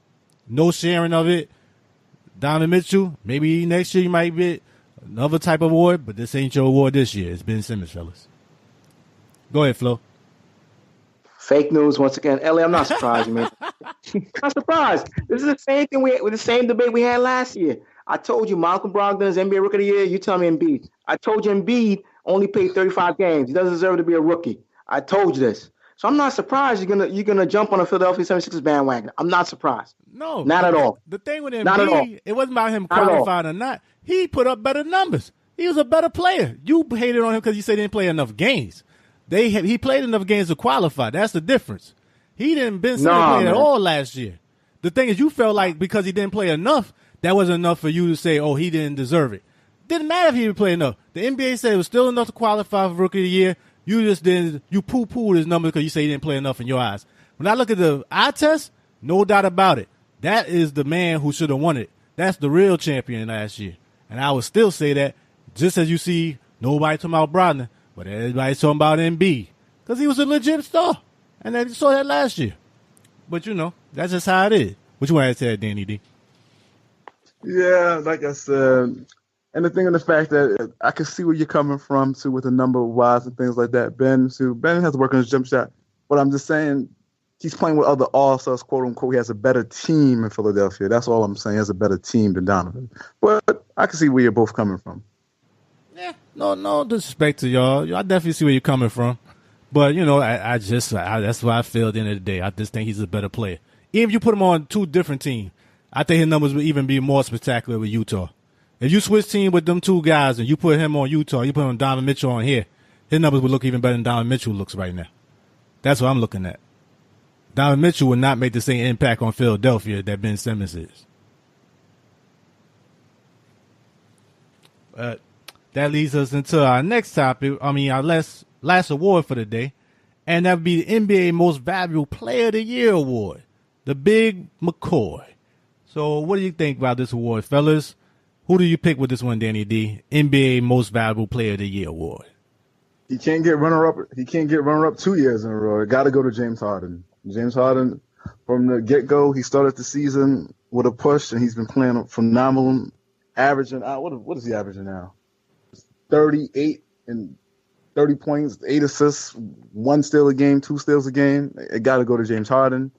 No sharing of it. Donovan Mitchell, maybe next year you might get another type of award, but this ain't your award this year. It's Ben Simmons, fellas. Go ahead, Flo. Fake news once again. Ellie, I'm not surprised, man. I'm not surprised. This is the same thing with the same debate we had last year. I told you Malcolm Brogdon is NBA Rookie of the Year. You tell me Embiid. I told you Embiid only played 35 games. He doesn't deserve to be a rookie. I told you this. So I'm not surprised you're gonna jump on a Philadelphia 76ers bandwagon. I'm not surprised. No. Not at all. The thing with Embiid, it wasn't about him qualified or not. He put up better numbers. He was a better player. You hated on him because you said he didn't play enough games. He played enough games to qualify. That's the difference. He didn't play at all last year. The thing is, you felt like because he didn't play enough, that wasn't enough for you to say, oh, he didn't deserve it. Didn't matter if he didn't play enough. The NBA said it was still enough to qualify for Rookie of the Year. You just didn't. You poo-pooed his numbers because you say he didn't play enough in your eyes. When I look at the eye test, no doubt about it. That is the man who should have won it. That's the real champion last year. And I would still say that, just as you see nobody talking about Brogdon, but everybody's talking about Embiid because he was a legit star. And you saw that last year. But, that's just how it is. What you want to say, Danny D? Yeah, like I said, and the thing of the fact that I can see where you're coming from, too, with the number of wides and things like that. Ben has to work on his jump shot. But I'm just saying, he's playing with other all-stars, quote unquote. He has a better team in Philadelphia. That's all I'm saying. He has a better team than Donovan. But I can see where you're both coming from. Yeah, no disrespect to y'all. I definitely see where you're coming from. But, that's what I feel at the end of the day. I just think he's a better player. Even if you put him on two different teams, I think his numbers would even be more spectacular with Utah. If you switch team with them two guys and you put him on Utah, you put on Donovan Mitchell on here, his numbers would look even better than Donovan Mitchell looks right now. That's what I'm looking at. Donovan Mitchell would not make the same impact on Philadelphia that Ben Simmons is. That leads us into our next topic. Our last award for the day, and that would be the NBA Most Valuable Player of the Year award, the Big McCoy. So what do you think about this award, fellas? Who do you pick with this one, Danny D? NBA Most Valuable Player of the Year award. He can't get runner-up. He can't get runner-up 2 years in a row. It got to go to James Harden. James Harden, from the get-go, he started the season with a push, and he's been playing phenomenal, averaging what is he averaging now? 38 and 30 points, 8 assists, 1 steal a game, 2 steals a game. It got to go to James Harden.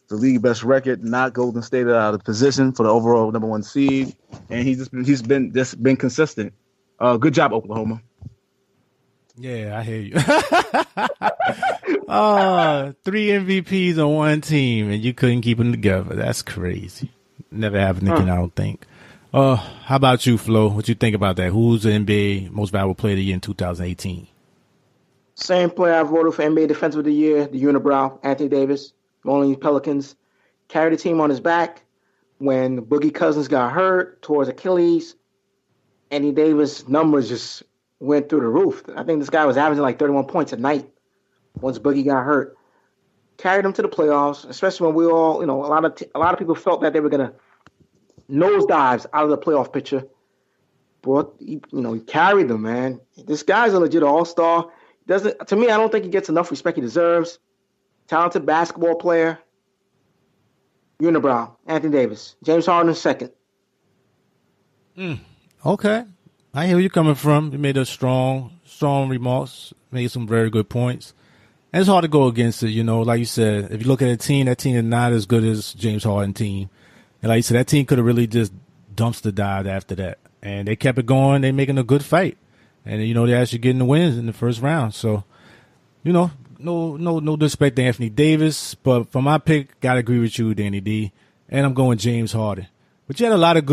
The league best record, not Golden State out of position for the overall number 1 seed, and he's been consistent. Good job, Oklahoma. Yeah, I hear you. 3 MVPs on one team, and you couldn't keep them together. That's crazy. Never happened again, I don't think. How about you, Flo? What you think about that? Who's the NBA Most Valuable Player of the Year in 2018? Same player I voted for NBA Defensive of the Year, the unibrow, Anthony Davis. New Orleans Pelicans carried the team on his back when Boogie Cousins got hurt towards Achilles. Anthony Davis' numbers just went through the roof. I think this guy was averaging like 31 points a night once Boogie got hurt. Carried them to the playoffs, especially when we all, a lot of people felt that they were gonna nosedives out of the playoff picture. He carried them, man. This guy's a legit all-star. To me, I don't think he gets enough respect he deserves. Talented basketball player. Unibrow, Anthony Davis. James Harden second. Okay. I hear where you're coming from. You made a strong remarks, made some very good points. And it's hard to go against it, like you said. If you look at a team, that team is not as good as James Harden team. And like you said, that team could have really just dumpster dived after that. And they kept it going. They're making a good fight. And, they actually getting the wins in the first round. So, no disrespect to Anthony Davis. But for my pick, got to agree with you, Danny D. And I'm going James Harden. But you had a lot of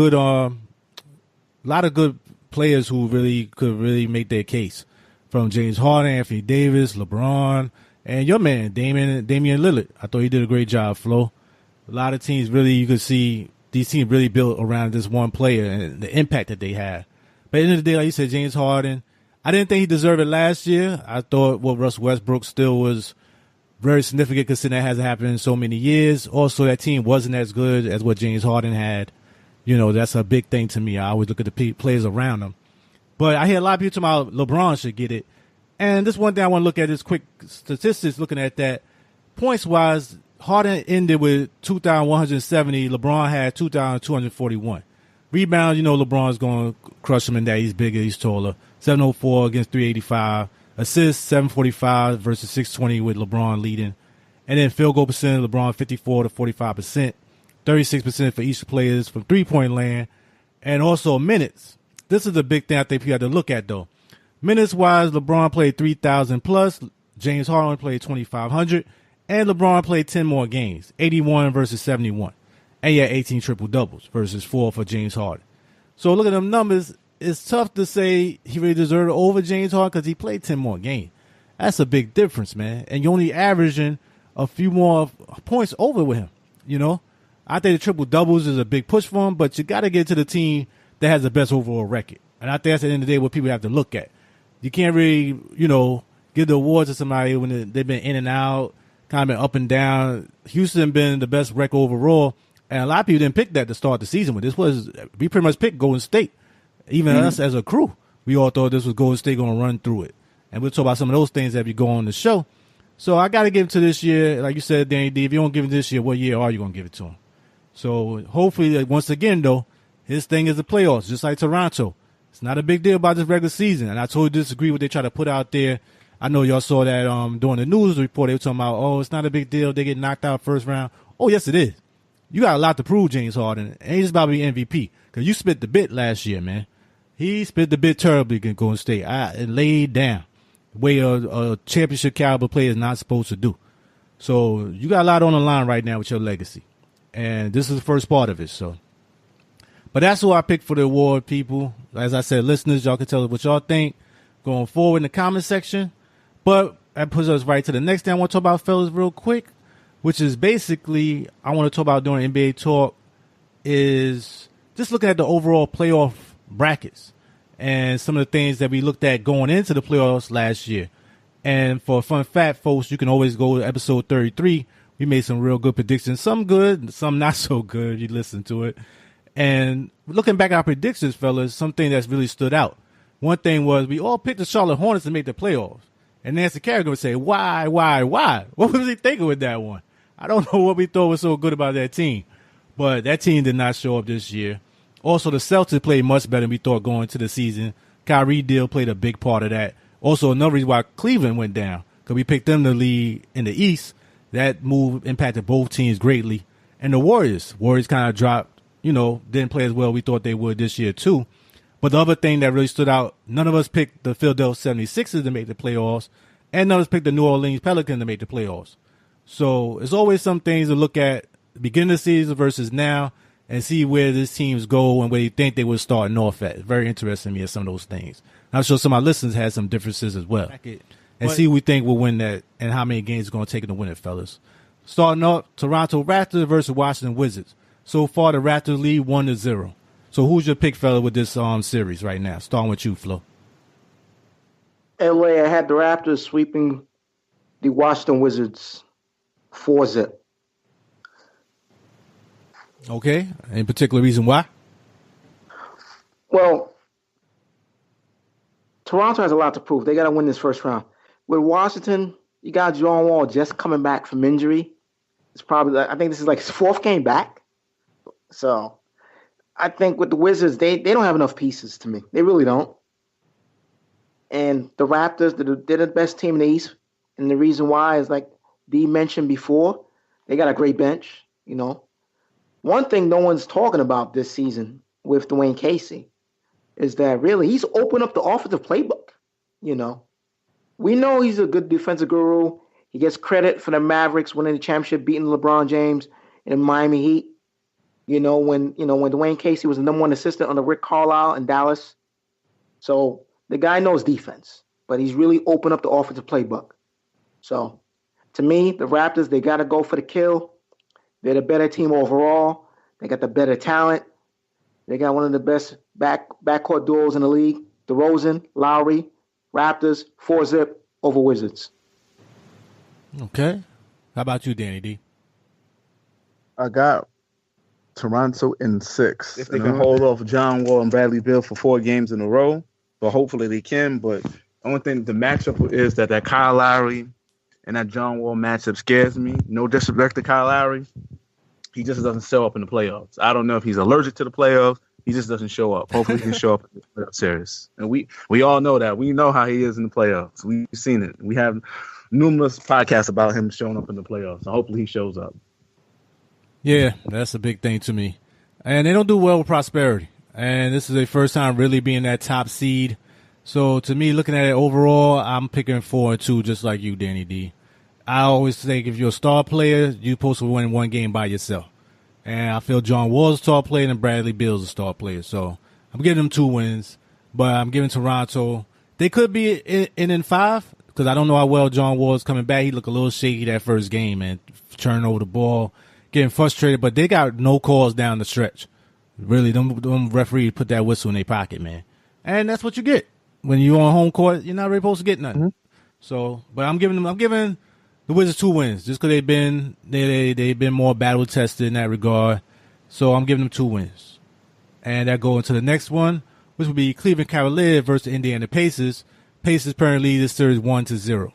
good players who could make their case. From James Harden, Anthony Davis, LeBron, and your man, Damian Lillard. I thought he did a great job, Flo. A lot of teams you could see these teams really built around this one player and the impact that they had. But at the end of the day, like you said, James Harden, I didn't think he deserved it last year. I thought Russell Westbrook still was very significant considering that hasn't happened in so many years. Also, that team wasn't as good as what James Harden had. That's a big thing to me. I always look at the players around him. But I hear a lot of people talking about LeBron should get it. And this one thing I want to look at is quick statistics looking at that. Points-wise, Harden ended with 2,170. LeBron had 2,241. Rebounds, LeBron's going to crush him in that. He's bigger, he's taller. 704 against 385. Assists, 745 versus 620 with LeBron leading. And then field goal percentage, LeBron 54 to 45%. 36% for each players from three-point land. And also minutes. This is a big thing I think people have to look at, though. Minutes-wise, LeBron played 3,000 plus. James Harden played 2,500. And LeBron played 10 more games, 81 versus 71. And he had 18 triple-doubles versus 4 for James Harden. So look at them numbers. It's tough to say he really deserved it over James Harden because he played 10 more games. That's a big difference, man. And you're only averaging a few more points over with him, I think the triple-doubles is a big push for him, but you got to get to the team that has the best overall record. And I think that's at the end of the day what people have to look at. You can't really, give the awards to somebody when they've been in and out, kind of been up and down. Houston been the best record overall, and a lot of people didn't pick that to start the season with. We pretty much picked Golden State. Even us as a crew, we all thought this was Golden State going to run through it. And we'll talk about some of those things as we go on the show. So I got to give it to this year. Like you said, Danny D, if you don't give it this year, what year are you going to give it to him? So hopefully, once again, though, his thing is the playoffs, just like Toronto. It's not a big deal about this regular season. And I totally disagree with what they try to put out there I know y'all saw that during the news report. They were talking about, oh, it's not a big deal. They get knocked out first round. Oh, yes, it is. You got a lot to prove, James Harden. Ain't just about to be MVP. Because you spit the bit last year, man. He spit the bit terribly against Golden State. It laid down the way a championship caliber player is not supposed to do. So you got a lot on the line right now with your legacy. And this is the first part of it. So, but that's who I picked for the award, people. As I said, listeners, y'all can tell us what y'all think going forward in the comment section. But that puts us right to the next thing I want to talk about, fellas, real quick, which is basically I want to talk about during NBA talk is just looking at the overall playoff brackets and some of the things that we looked at going into the playoffs last year. And for a fun fact, folks, you can always go to episode 33. We made some real good predictions, some good, some not so good. You listen to it. And looking back at our predictions, fellas, something that's really stood out. One thing was we all picked the Charlotte Hornets to make the playoffs. And Nancy Kerrigan would say, why? What was he thinking with that one? I don't know what we thought was so good about that team. But that team did not show up this year. Also, the Celtics played much better than we thought going into the season. Kyrie deal played a big part of that. Also, another reason why Cleveland went down, because we picked them to lead in the East. That move impacted both teams greatly. And the Warriors kind of dropped, didn't play as well we thought they would this year too. But the other thing that really stood out, none of us picked the Philadelphia 76ers to make the playoffs, and none of us picked the New Orleans Pelicans to make the playoffs. So it's always some things to look at the beginning of the season versus now and see where these teams go and where you think they would start off at. It's very interesting to me at some of those things. I'm sure some of my listeners had some differences as well. And see who we think will win that and how many games it's going to take to win it, fellas. Starting off, Toronto Raptors versus Washington Wizards. So far, the Raptors lead 1-0. So who's your pick, fella, with this series right now? Starting with you, Flo. LA, I had the Raptors sweeping the Washington Wizards 4-0. Okay. Any particular reason why? Well, Toronto has a lot to prove. They got to win this first round. With Washington, you got John Wall just coming back from injury. It's probably, I think this is like his fourth game back. So I think with the Wizards, they don't have enough pieces to me. They really don't. And the Raptors, they're the best team in the East. And the reason why is, like Dee mentioned before, they got a great bench, One thing no one's talking about this season with Dwayne Casey is that really he's opened up the offensive playbook, We know he's a good defensive guru. He gets credit for the Mavericks winning the championship, beating LeBron James and the Miami Heat. When Dwayne Casey was the number one assistant under Rick Carlisle in Dallas. So the guy knows defense, but he's really opened up the offensive playbook. So to me, the Raptors, they got to go for the kill. They're the better team overall. They got the better talent. They got one of the best backcourt duos in the league. DeRozan, Lowry, Raptors, 4-0 over Wizards. Okay. How about you, Danny D? I got Toronto in 6. If they can hold off John Wall and Bradley Beal for 4 games in a row, but hopefully they can. But the only thing, the matchup is that Kyle Lowry and that John Wall matchup scares me. No disrespect to Kyle Lowry. He just doesn't show up in the playoffs. I don't know if he's allergic to the playoffs. He just doesn't show up. Hopefully he can show up in the playoff series. And we all know that. We know how he is in the playoffs. We've seen it. We have numerous podcasts about him showing up in the playoffs. So hopefully he shows up. Yeah, that's a big thing to me. And they don't do well with prosperity. And this is their first time really being that top seed. So to me, looking at it overall, I'm picking 4-2 just like you, Danny D. I always think if you're a star player, you're supposed to win one game by yourself. And I feel John Wall's a star player and Bradley Beal's a star player. So I'm giving them 2 wins, but I'm giving Toronto. They could be in 5 because I don't know how well John Wall's coming back. He looked a little shaky that first game and turning over the ball, getting frustrated. But they got no calls down the stretch. Really, them referees put that whistle in their pocket, man. And that's what you get. When you're on home court, you're not really supposed to get nothing. Mm-hmm. So, but I'm giving the Wizards 2 wins just because they've been more battle tested in that regard. So I'm giving them 2 wins. And that go into the next one, which would be Cleveland Cavaliers versus Indiana Pacers. Pacers currently lead this series 1-0.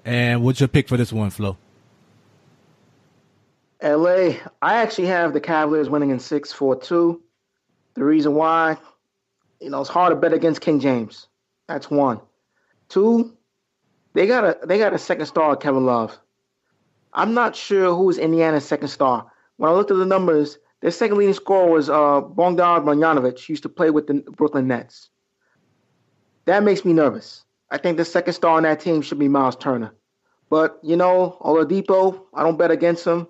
And what's your pick for this one, Flo? LA, I actually have the Cavaliers winning in 6-4-2. The reason why, it's hard to bet against King James. That's 1. 2, They got a second star, Kevin Love. I'm not sure who is Indiana's second star. When I looked at the numbers, their second leading scorer was Bogdan Bogdanovic, who used to play with the Brooklyn Nets. That makes me nervous. I think the second star on that team should be Miles Turner. But, Oladipo, I don't bet against him.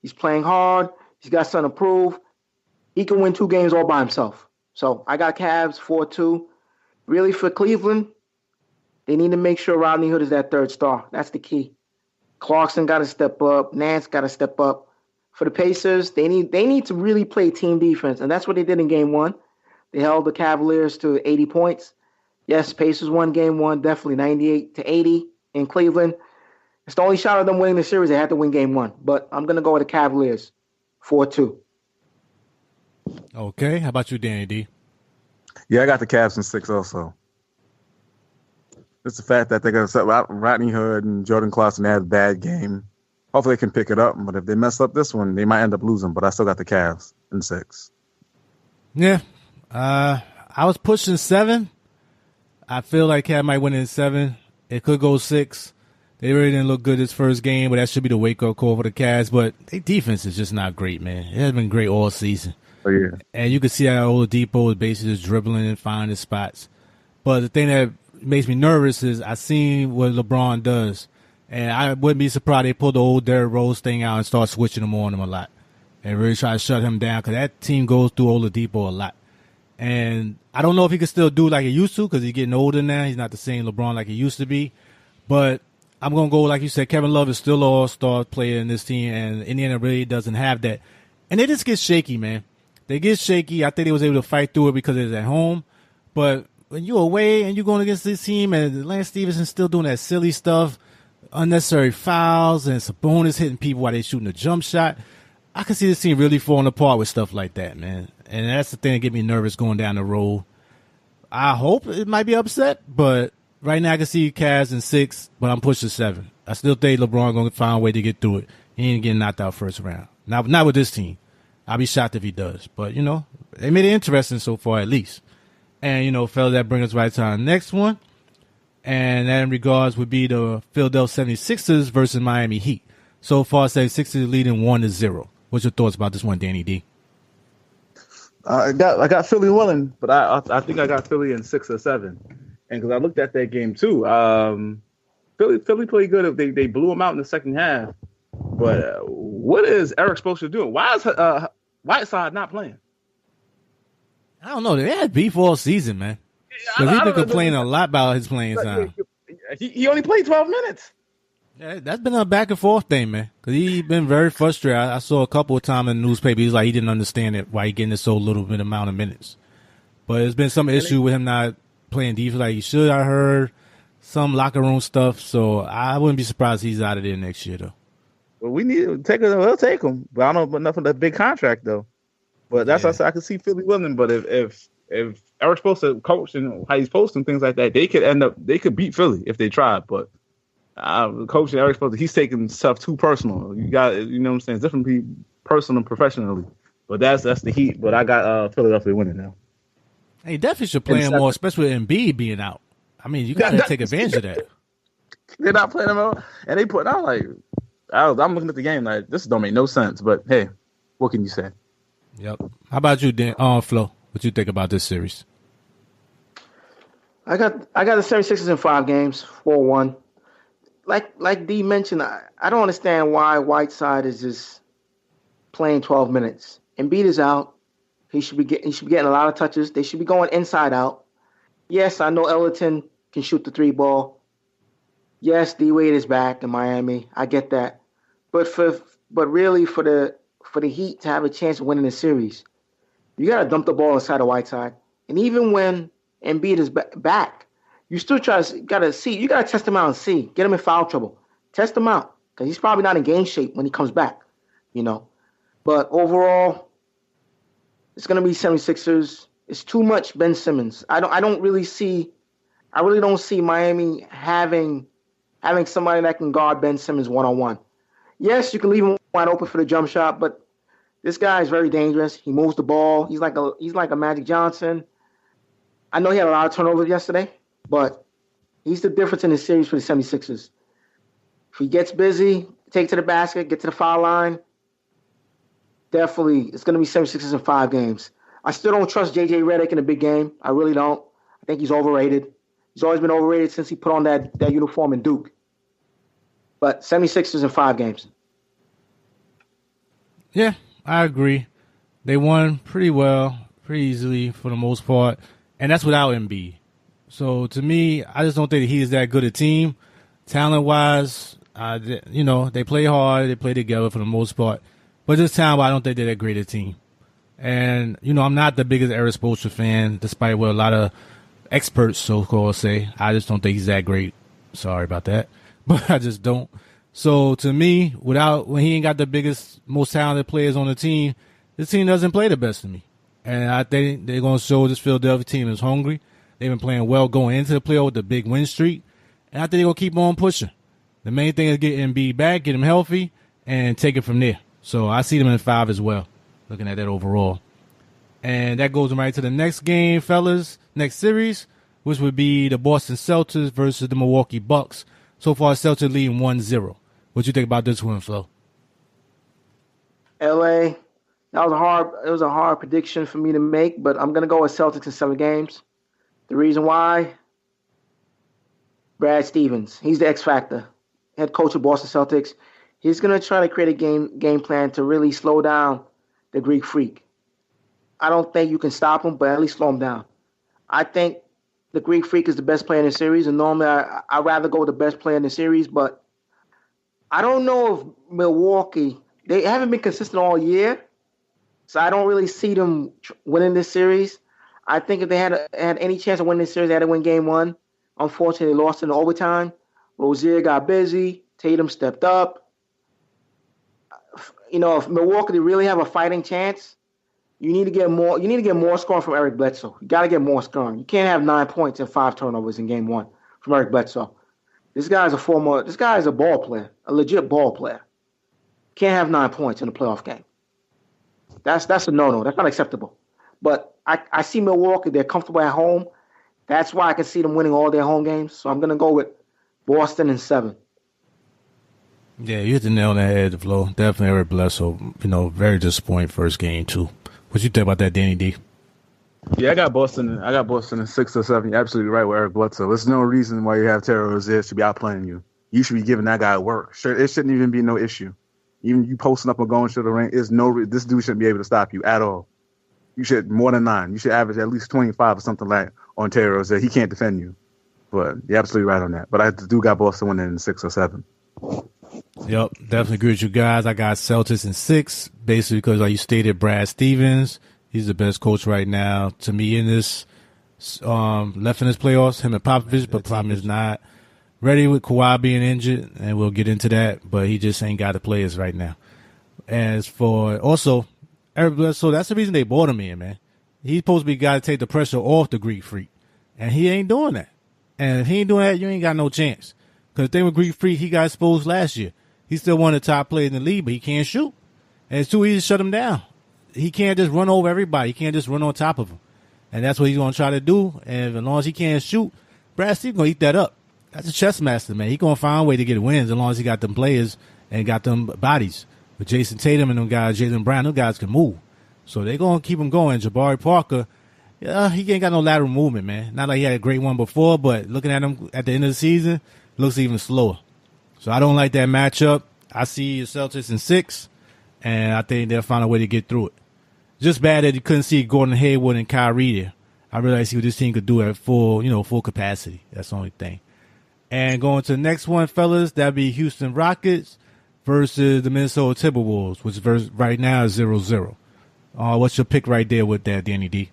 He's playing hard. He's got something to prove. He can win 2 games all by himself. So I got Cavs 4-2. Really, for Cleveland, they need to make sure Rodney Hood is that third star. That's the key. Clarkson got to step up. Nance got to step up. For the Pacers, they need to really play team defense, and that's what they did in Game 1. They held the Cavaliers to 80 points. Yes, Pacers won Game 1, definitely 98-80 in Cleveland. It's the only shot of them winning the series. They had to win Game 1, but I'm going to go with the Cavaliers 4-2. Okay, how about you, Danny D? Yeah, I got the Cavs in 6 also. It's the fact that they're going to set Rodney Hood and Jordan Clarkson had a bad game. Hopefully they can pick it up, but if they mess up this one, they might end up losing. But I still got the Cavs in 6. Yeah, I was pushing 7. I feel like Cavs might win in 7. It could go 6. They really didn't look good this first game, but that should be the wake-up call for the Cavs. But their defense is just not great, man. It hasn't been great all season. Oh, yeah. And you can see how Oladipo is basically just dribbling and finding his spots. But the thing that makes me nervous is I seen what LeBron does. And I wouldn't be surprised they pull the old Derrick Rose thing out and start switching him on him a lot. And really try to shut him down because that team goes through Oladipo a lot. And I don't know if he can still do like he used to because he's getting older now. He's not the same LeBron like he used to be. But I'm going to go, like you said, Kevin Love is still an all-star player in this team, and Indiana really doesn't have that. And they just get shaky, man. They get shaky. I think they was able to fight through it because it was at home. But when you're away and you're going against this team and Lance Stephenson's still doing that silly stuff, unnecessary fouls, and Sabonis hitting people while they're shooting a jump shot, I can see this team really falling apart with stuff like that, man. And that's the thing that get me nervous going down the road. I hope it might be upset, but right now I can see Cavs in 6, but I'm pushing 7. I still think LeBron going to find a way to get through it. He ain't getting knocked out first round. Not with this team. I'll be shocked if he does. But, they made it interesting so far at least. And, fellas, that brings us right to our next one. And that in regards would be the Philadelphia 76ers versus Miami Heat. So far, 76ers leading 1-0. What's your thoughts about this one, Danny D? I got Philly winning, but I think I got Philly in 6 or 7. And because I looked at that game too, Philly played good. They blew them out in the second half. But what is Eric supposed to do? Why is Whiteside not playing? I don't know. They had beef all season, man. Because he's been complaining a lot about his playing time. He only played 12 minutes. Yeah, that's been a back and forth thing, man. Because he's been very frustrated. I saw a couple of times in the newspaper, he's like he didn't understand it, why he getting so little bit amount of minutes. But there's been some issue with him not playing defense like he should. I heard some locker room stuff, so I wouldn't be surprised he's out of there next year, though. Well, we need to take him. We'll take him, but I don't know about nothing that big contract though. But that's why I said I could see Philly winning. But if Eric's supposed to coach and how he's posting things like that, they could beat Philly if they tried. But coaching Eric's supposed to, he's taking stuff too personal. You got, what I'm saying, it's different people, personal and professionally. But that's the Heat. But I got Philadelphia winning now. Hey, definitely should play him more, especially with Embiid being out. I mean, you got to take advantage of that. They're not playing him out, and they put out like I'm looking at the game like this don't make no sense. But hey, what can you say? Yep. How about you, Dan? Flo? What you think about this series? I got the 76ers in 5 games, 4-1. Like D mentioned, I don't understand why Whiteside is just playing 12 minutes. Embiid is out. He should be getting a lot of touches. They should be going inside out. Yes, I know Ellerton can shoot the 3 ball. Yes, D Wade is back in Miami. I get that. But really for the Heat to have a chance of winning the series, you got to dump the ball inside of Whiteside. And even when Embiid is back, you still got to see. You got to test him out and see. Get him in foul trouble. Test him out because he's probably not in game shape when he comes back. But overall, it's going to be 76ers. It's too much Ben Simmons. I really don't see Miami having somebody that can guard Ben Simmons one-on-one. Yes, you can leave him wide open for the jump shot, but this guy is very dangerous. He moves the ball. He's like a Magic Johnson. I know he had a lot of turnovers yesterday, but He's the difference in the series for the 76ers. If he gets busy, take it to the basket, get to the foul line, definitely it's going to be 76ers in 5 games. I still don't trust J.J. Redick in a big game. I really don't. I think he's overrated. He's always been overrated since he put on that uniform in Duke. But 76ers in 5 games. Yeah, I agree. They won pretty well, pretty easily for the most part, and that's without Embiid. So to me, I just don't think that he is that good a team. Talent-wise, they play hard, they play together for the most part. But this time, I don't think they're that great a team. And, I'm not the biggest Erik Spoelstra fan, despite what a lot of experts, so-called, say. I just don't think he's that great. Sorry about that. But I just don't. So, to me, when he ain't got the biggest, most talented players on the team, this team doesn't play the best to me. And I think they're going to show this Philadelphia team is hungry. They've been playing well going into the playoff with the big win streak. And I think they're going to keep on pushing. The main thing is get Embiid back, get him healthy, and take it from there. So, I see them in 5 as well. Looking at that overall. And that goes right to the next game, fellas. Next series, which would be the Boston Celtics versus the Milwaukee Bucks. So far, Celtics leading 1-0. What you think about this one, Flo? LA, it was a hard prediction for me to make, but I'm going to go with Celtics in 7 games. The reason why, Brad Stevens. He's the X factor. Head coach of Boston Celtics. He's going to try to create a game plan to really slow down the Greek Freak. I don't think you can stop him, but at least slow him down. I think the Greek Freak is the best player in the series, and normally I'd rather go with the best player in the series, but I don't know if Milwaukee, they haven't been consistent all year, so I don't really see them winning this series. I think if they had any chance of winning this series, they had to win game 1. Unfortunately, they lost in overtime. Rozier got busy. Tatum stepped up. If Milwaukee really have a fighting chance, you need to get more. You need to get more scoring from Eric Bledsoe. You got to get more scoring. You can't have 9 points and 5 turnovers in game 1 from Eric Bledsoe. This guy is a ball player, a legit ball player. Can't have 9 points in a playoff game. That's a no-no. That's not acceptable. But I see Milwaukee. They're comfortable at home. That's why I can see them winning all their home games. So I'm going to go with Boston in 7. Yeah, you hit the nail on the head, Flo. Definitely Eric Bledsoe. Very disappointing first game, too. What you think about that, Danny D? Yeah, I got Boston in 6 or 7. You're absolutely right with Eric Bledsoe. There's no reason why you have Terry Rozier should be outplaying you. You should be giving that guy work. Sure, it shouldn't even be no issue. Even you posting up and going to the ring, this dude shouldn't be able to stop you at all. You should more than 9. You should average at least 25 or something like on Terry Rozier. He can't defend you. But you're absolutely right on that. But I do got Boston winning in 6 or 7. Yep, definitely agree with you guys. I got Celtics in 6, basically because, like you stated, Brad Stevens, he's the best coach right now to me in this left in this playoffs. Him and Popovich, but problem is not ready with Kawhi being injured, and we'll get into that. But he just ain't got the players right now. As for also Eric Bledsoe, that's the reason they bought him in, man. He's supposed to be the guy to take the pressure off the Greek Freak, and he ain't doing that. And if he ain't doing that, you ain't got no chance. Because the thing with Greek Freak, he got exposed last year. He's still one of the top players in the league, but he can't shoot. And it's too easy to shut him down. He can't just run over everybody. He can't just run on top of him. And that's what he's going to try to do. And as long as he can't shoot, Brad Stevens going to eat that up. That's a chess master, man. He's going to find a way to get wins as long as he got them players and got them bodies. With Jason Tatum and them guys, Jaylen Brown, them guys can move. So they're going to keep him going. Jabari Parker, he ain't got no lateral movement, man. Not like he had a great one before, but looking at him at the end of the season, looks even slower. So I don't like that matchup. I see the Celtics in 6, and I think they'll find a way to get through it. Just bad that you couldn't see Gordon Hayward and Kyrie there. I really see what this team could do at full capacity. That's the only thing. And going to the next one, fellas, that'd be Houston Rockets versus the Minnesota Timberwolves, which right now is 0-0. What's your pick right there with that, Danny D?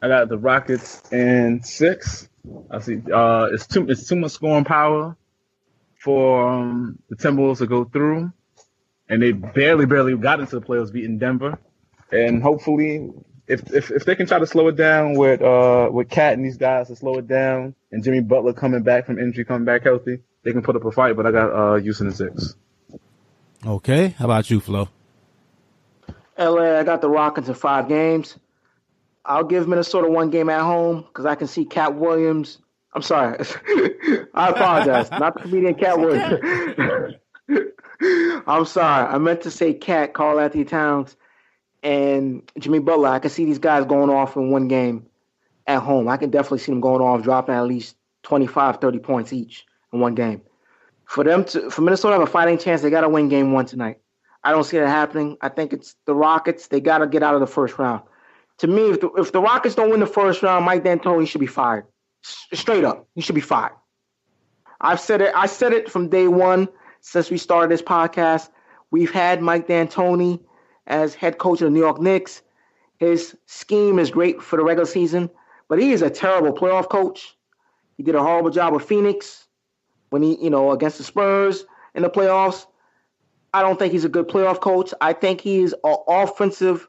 I got the Rockets in 6. I see it's too much scoring power for the Timberwolves to go through, and they barely got into the playoffs, beating Denver. And hopefully, if they can try to slow it down with Cat and these guys to slow it down, and Jimmy Butler coming back from injury, coming back healthy, they can put up a fight. But I got Houston in 6. Okay, how about you, Flo? LA, I got the Rockets in 5 games. I'll give Minnesota 1 game at home because I can see Cat Williams I'm sorry. I apologize. Not the comedian Cat Wood. I'm sorry. I meant to say Cat, Karl-Anthony Towns, and Jimmy Butler. I can see these guys going off in one game at home. I can definitely see them going off, dropping at least 25, 30 points each in one game. For Minnesota to have a fighting chance, they got to win game one tonight. I don't see that happening. I think it's the Rockets. They got to get out of the first round. To me, if the Rockets don't win the first round, Mike D'Antoni should be fired. Straight up, he should be fired. I've said it. I said it from day one since we started this podcast. We've had Mike D'Antoni as head coach of the New York Knicks. His scheme is great for the regular season, but he is a terrible playoff coach. He did a horrible job with Phoenix when he, against the Spurs in the playoffs. I don't think he's a good playoff coach. I think he is an offensive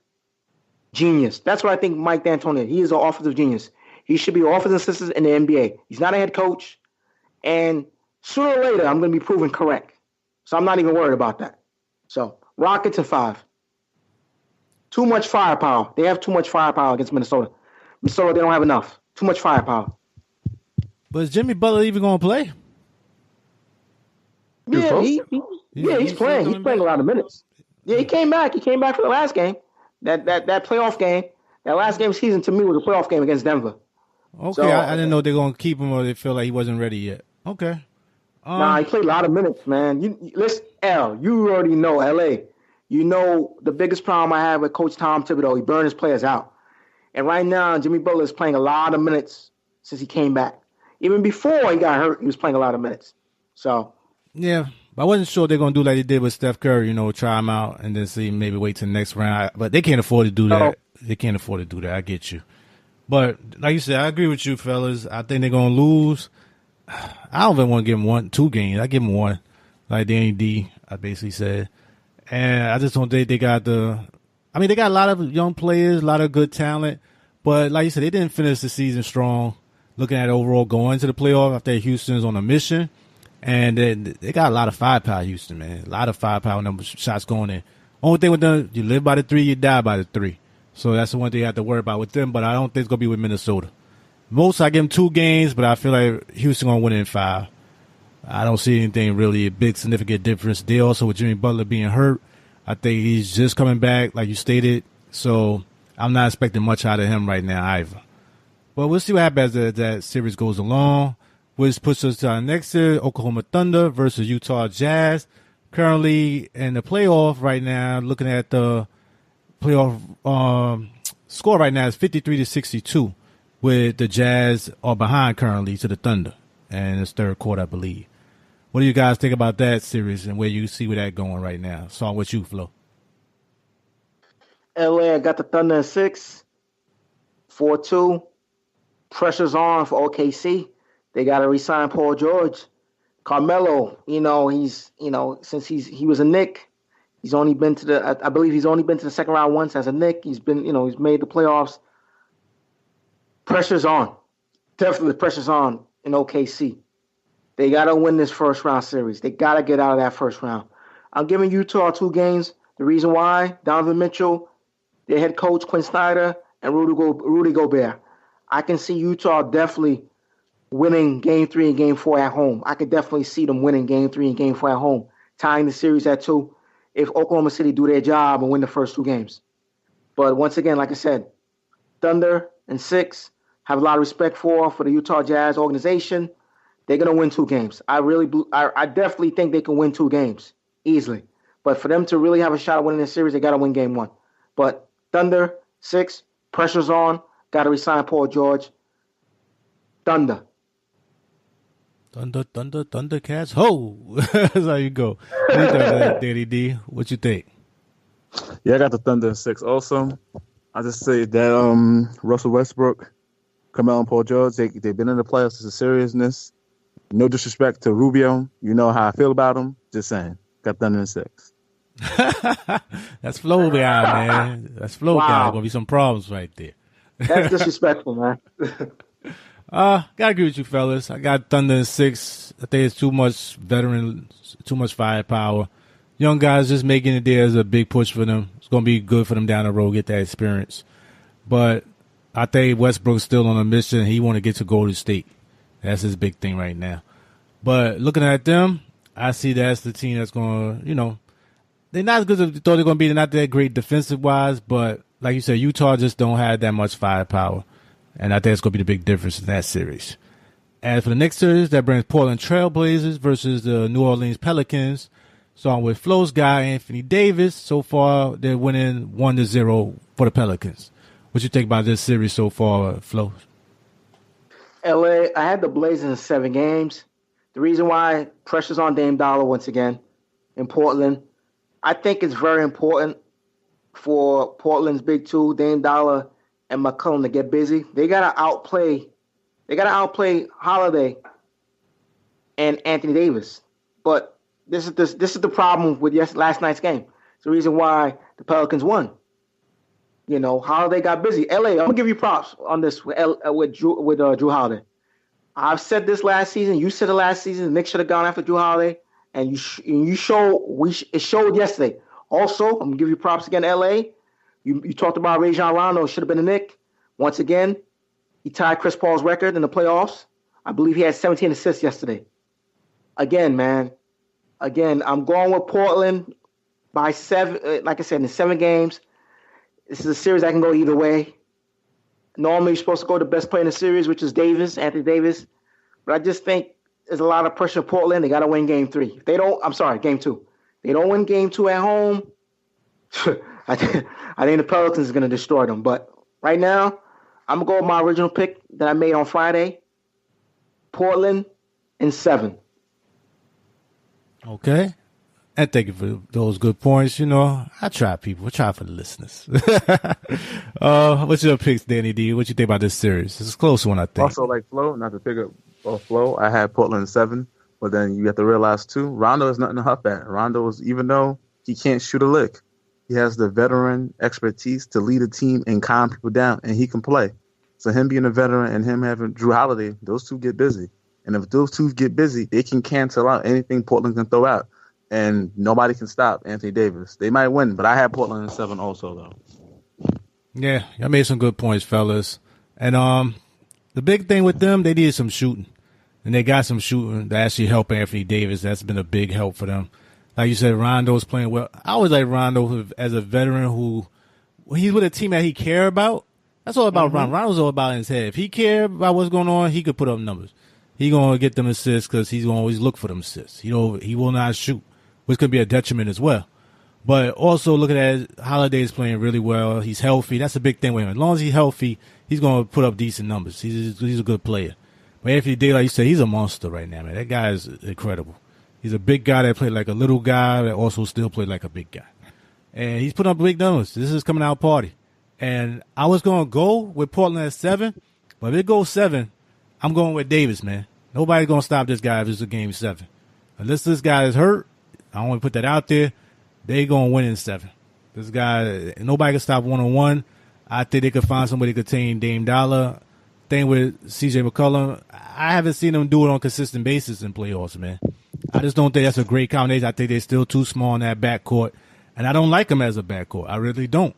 genius. That's what I think Mike D'Antoni is. He is an offensive genius. He should be an offensive assistant in the NBA. He's not a head coach. And sooner or later, I'm going to be proven correct. So I'm not even worried about that. So Rockets in 5. Too much firepower. They have too much firepower against Minnesota. Minnesota, they don't have enough. Too much firepower. But is Jimmy Butler even going to play? Yeah, he's playing. He's playing a lot of minutes. Yeah, he came back. He came back for the last game. That playoff game. That last game of the season to me was a playoff game against Denver. Okay, so, I didn't know they're going to keep him or they feel like he wasn't ready yet. Okay. Nah, he played a lot of minutes, man. Listen, you already know L.A. You know the biggest problem I have with Coach Tom Thibodeau, he burned his players out. And right now, Jimmy Butler is playing a lot of minutes since he came back. Even before he got hurt, he was playing a lot of minutes. So yeah, but I wasn't sure they're going to do like they did with Steph Curry, try him out and then see maybe wait till the next round. But they can't afford to do that. No. They can't afford to do that. I get you. But like you said, I agree with you, fellas. I think they're going to lose. I don't even want to give them 2 games. I give them 1, like Danny D, I basically said. And I just don't think they got they got a lot of young players, a lot of good talent. But like you said, they didn't finish the season strong. Looking at overall going to the playoff, I think Houston's on a mission. And then they got a lot of firepower, Houston, man. A lot of firepower, number shots going in. Only thing with them, you live by the 3, you die by the 3. So that's the one thing you have to worry about with them. But I don't think it's going to be with Minnesota. Most, I give them 2 games, but I feel like Houston going to win in 5. I don't see anything really a big significant difference there. Also, with Jimmy Butler being hurt, I think he's just coming back, like you stated. So I'm not expecting much out of him right now either. But we'll see what happens as that series goes along, which puts us to our next series, Oklahoma Thunder versus Utah Jazz. Currently in the playoff right now, looking at the playoff score right now is 53-62, with the Jazz are behind currently to the Thunder, and it's third quarter, I believe. What do you guys think about that series and where you see where that going right now? Starting with you, Flo. LA, I got the Thunder in 6, 4-2. Pressure's on for OKC. They got to re-sign Paul George. Carmelo, since he was a Knick, he's only been to I believe he's only been to the second round once as a Knick. He's been, he's made the playoffs. Pressure's on. Definitely pressure's on in OKC. They got to win this first round series. They got to get out of that first round. I'm giving Utah 2 games. The reason why, Donovan Mitchell, their head coach, Quinn Snyder, and Rudy Gobert. I can see Utah definitely winning Game 3 and Game 4 at home. I could definitely see them winning Game 3 and Game 4 at home, tying the series at 2 if Oklahoma City do their job and win the first 2 games. But once again, like I said, Thunder and 6, have a lot of respect for the Utah Jazz organization. They're going to win 2 games. I definitely think they can win 2 games easily. But for them to really have a shot at winning this series, they got to win Game 1. But Thunder, 6, pressure's on. Got to resign Paul George. Thunder. Thundercats. Ho! That's how you go. What you think, Danny D? What you think? Yeah, I got the Thunder in 6 also. I just say that Russell Westbrook, Carmelo, and Paul George, they've been in the playoffs. It's a seriousness. No disrespect to Rubio. You know how I feel about him. Just saying. Got Thunder in 6. That's Flo guy, man. That's Flo guy. Gonna be some problems right there. That's disrespectful, man. Gotta agree with you, fellas. I got Thunder in 6. I think it's too much veterans, too much firepower. Young guys just making it there is a big push for them. It's gonna be good for them down the road, get that experience. But I think Westbrook's still on a mission. He want to get to Golden State. That's his big thing right now. But looking at them, I see that's the team that's going to, they're not as good as they thought they're going to be. They're not that great defensive-wise, but like you said, Utah just don't have that much firepower. And I think it's going to be the big difference in that series. As for the next series, that brings Portland Trailblazers versus the New Orleans Pelicans. Starting with Flow's guy, Anthony Davis. So far, they're winning 1-0 for the Pelicans. What you think about this series so far, Flo? LA, I had the Blazers in 7 games. The reason why, pressure's on Dame Dollar once again in Portland. I think it's very important for Portland's big two, Dame Dollar and McCollum, to get busy. They gotta outplay Holiday and Anthony Davis. But this is the problem with last night's game. It's the reason why the Pelicans won. Holiday got busy. LA, I'm gonna give you props on this with Drew Holiday. I've said this last season. You said it last season. The Knicks should have gone after Drew Holiday, and it showed yesterday. Also, I'm gonna give you props again, LA. You talked about Rajon Rondo should have been a Knick. Once again, he tied Chris Paul's record in the playoffs. I believe he had 17 assists yesterday. Again, man. Again, I'm going with Portland by 7. Like I said, in 7 games. This is a series that can go either way. Normally, you're supposed to go to the best player in the series, which is Anthony Davis. But I just think there's a lot of pressure on Portland. They got to win game 3. If they don't, game 2. They don't win game 2 at home, I think the Pelicans is going to destroy them. But right now, I'm going to go with my original pick that I made on Friday. Portland in 7. Okay. And thank you for those good points. I try, people. I try for the listeners. What's your picks, Danny D? What you think about this series? It's a close one, I think. Also, like Flo, not to pick up Flo, I had Portland in 7, but then you have to realize, too, Rondo is nothing to huff at. Rondo is, even though he can't shoot a lick, he has the veteran expertise to lead a team and calm people down, and he can play. So him being a veteran and him having Drew Holiday, those two get busy. And if those two get busy, they can cancel out anything Portland can throw out. And nobody can stop Anthony Davis. They might win, but I had Portland in 7 also, though. Yeah, y'all made some good points, fellas. And the big thing with them, they needed some shooting. And they got some shooting to actually help Anthony Davis. That's been a big help for them. Like you said, Rondo's playing well. I always like Rondo as a veteran who, when he's with a team that he cares about, that's all about Rondo. Rondo's all about in his head. If he cares about what's going on, he could put up numbers. He's going to get them assists because he's going to always look for them assists. He will not shoot, which could be a detriment as well. But also looking at Holiday's playing really well. He's healthy. That's a big thing with him. As long as he's healthy, he's going to put up decent numbers. He's a good player. But Anthony Davis, like you said, he's a monster right now, man. That guy is incredible. He's a big guy that played like a little guy that also still played like a big guy. And he's putting up big numbers. This is coming out party. And I was going to go with Portland at 7, but if it goes 7, I'm going with Davis, man. Nobody's going to stop this guy if it's a game 7. Unless this guy is hurt, I want to put that out there, they going to win in 7. This guy, nobody can stop one-on-one. I think they could find somebody to contain Dame Dollar. Thing with CJ McCollum, I haven't seen them do it on a consistent basis in playoffs, man. I just don't think that's a great combination. I think they're still too small in that backcourt, and I don't like them as a backcourt. I really don't.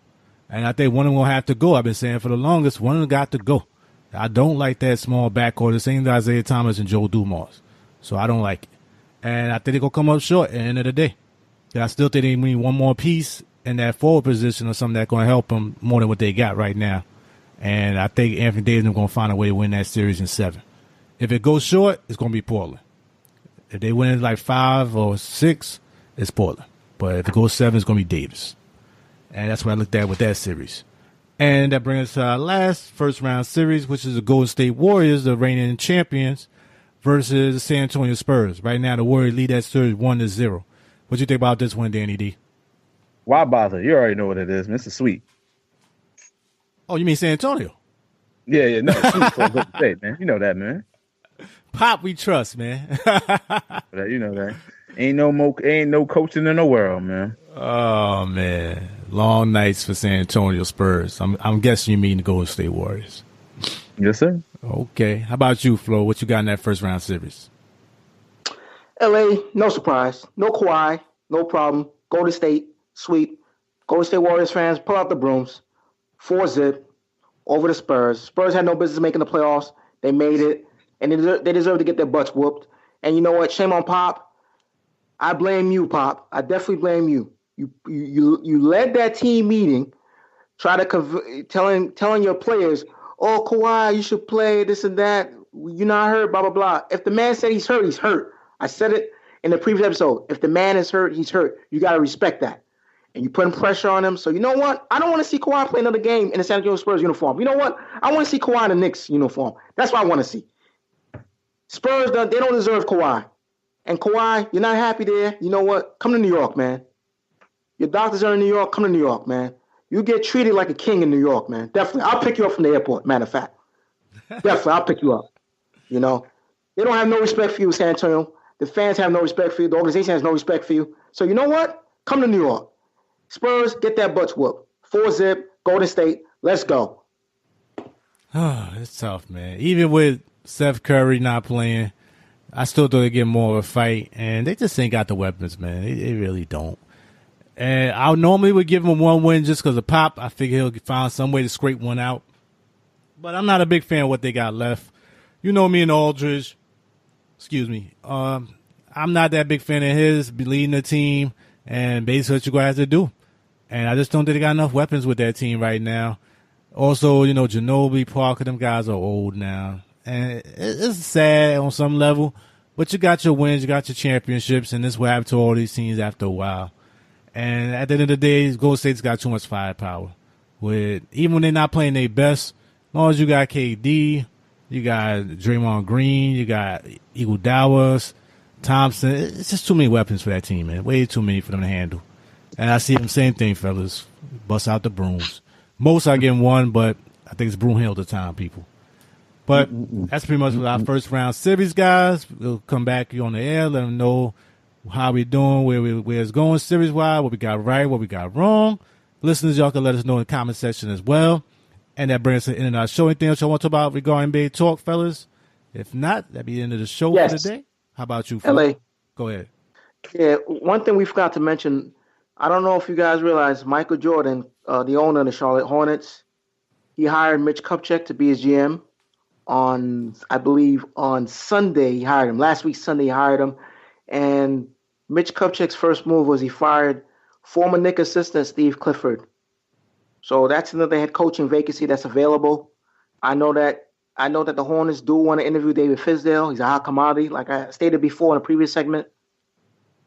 And I think one of them will have to go. I've been saying for the longest, one of them got to go. I don't like that small backcourt. The same as Isaiah Thomas and Joe Dumars. So I don't like it. And I think they're going to come up short at the end of the day. I still think they need one more piece in that forward position or something that's going to help them more than what they got right now. And I think Anthony Davis is going to find a way to win that series in 7. If it goes short, it's going to be Portland. If they win it like 5 or 6, it's Portland. But if it goes 7, it's going to be Davis. And that's what I looked at with that series. And that brings us to our last first-round series, which is the Golden State Warriors, the reigning champions, versus the San Antonio Spurs. Right now, the Warriors lead that series 1-0. What you think about this one, Danny D? Why bother? You already know what it is, Mr. Sweet. Oh, you mean San Antonio? Yeah, no, Sweet for a good state, man. You know that, man. Pop, we trust, man. You know that. Ain't no coaching in the world, man. Oh man, long nights for San Antonio Spurs. I'm guessing you mean the Golden State Warriors. Yes, sir. Okay. How about you, Flo? What you got in that first round series? LA, no surprise. No Kawhi, no problem. Golden State, sweep. Golden State Warriors fans, pull out the brooms. 4-0 over the Spurs. Spurs had no business making the playoffs. They made it. and they deserve to get their butts whooped. And you know what? Shame on Pop. I blame you, Pop. I definitely blame you. You led that team meeting, try to telling your players, "Oh, Kawhi, you should play this and that. You're not hurt, blah blah blah." If the man said he's hurt, he's hurt. I said it in the previous episode. If the man is hurt, he's hurt. You got to respect that. And you putting pressure on him. So you know what? I don't want to see Kawhi play another game in the San Antonio Spurs uniform. You know what? I want to see Kawhi in the Knicks uniform. That's what I want to see. Spurs, they don't deserve Kawhi. And Kawhi, you're not happy there. You know what? Come to New York, man. Your doctors are in New York. Come to New York, man. You get treated like a king in New York, man. Definitely. I'll pick you up from the airport, matter of fact. Definitely, I'll pick you up. You know, they don't have no respect for you, San Antonio. The fans have no respect for you. The organization has no respect for you. So you know what? Come to New York. Spurs, get that butts whooped. 4-zip, Golden State. Let's go. It's tough, man. Even with Seth Curry not playing, I still thought they'd get more of a fight, and they just ain't got the weapons, man. They really don't. And I normally would give them one win just because of Pop. I figure he'll find some way to scrape one out. But I'm not a big fan of what they got left. You know me and Aldridge. Excuse me. I'm not that big fan of his leading the team, and basically what you're going to have to do. And I just don't think they got enough weapons with that team right now. Also, you know, Ginobili, Parker, them guys are old now. And it's sad on some level, but you got your wins, you got your championships, and this will happen to all these teams after a while. And at the end of the day, Golden State's got too much firepower. Even when they're not playing their best, as long as you got KD, you got Draymond Green, you got Iguodala, Thompson, it's just too many weapons for that team, man. Way too many for them to handle. And I see them same thing, fellas. Bust out the brooms. Most are getting one, but I think it's Broomhill the time, people. But that's pretty much our first round series, guys. We'll come back here on the air, let them know how we doing, where it's going series-wise, what we got right, what we got wrong. Listeners, y'all can let us know in the comment section as well. And that brings us to the end of our show. Anything else y'all want to talk about regarding NBA talk, fellas? If not, that'd be the end of the show for today. How about you, Phil? LA. Go ahead. Yeah, one thing we forgot to mention, I don't know if you guys realize, Michael Jordan, the owner of the Charlotte Hornets, he hired Mitch Kupchak to be his GM. I believe on Sunday he hired him. Last week Sunday he hired him. And Mitch Kupchak's first move was he fired former Knicks assistant Steve Clifford. So that's another head coaching vacancy that's available. I know that the Hornets do want to interview David Fizdale. He's a hot commodity, like I stated before in a previous segment.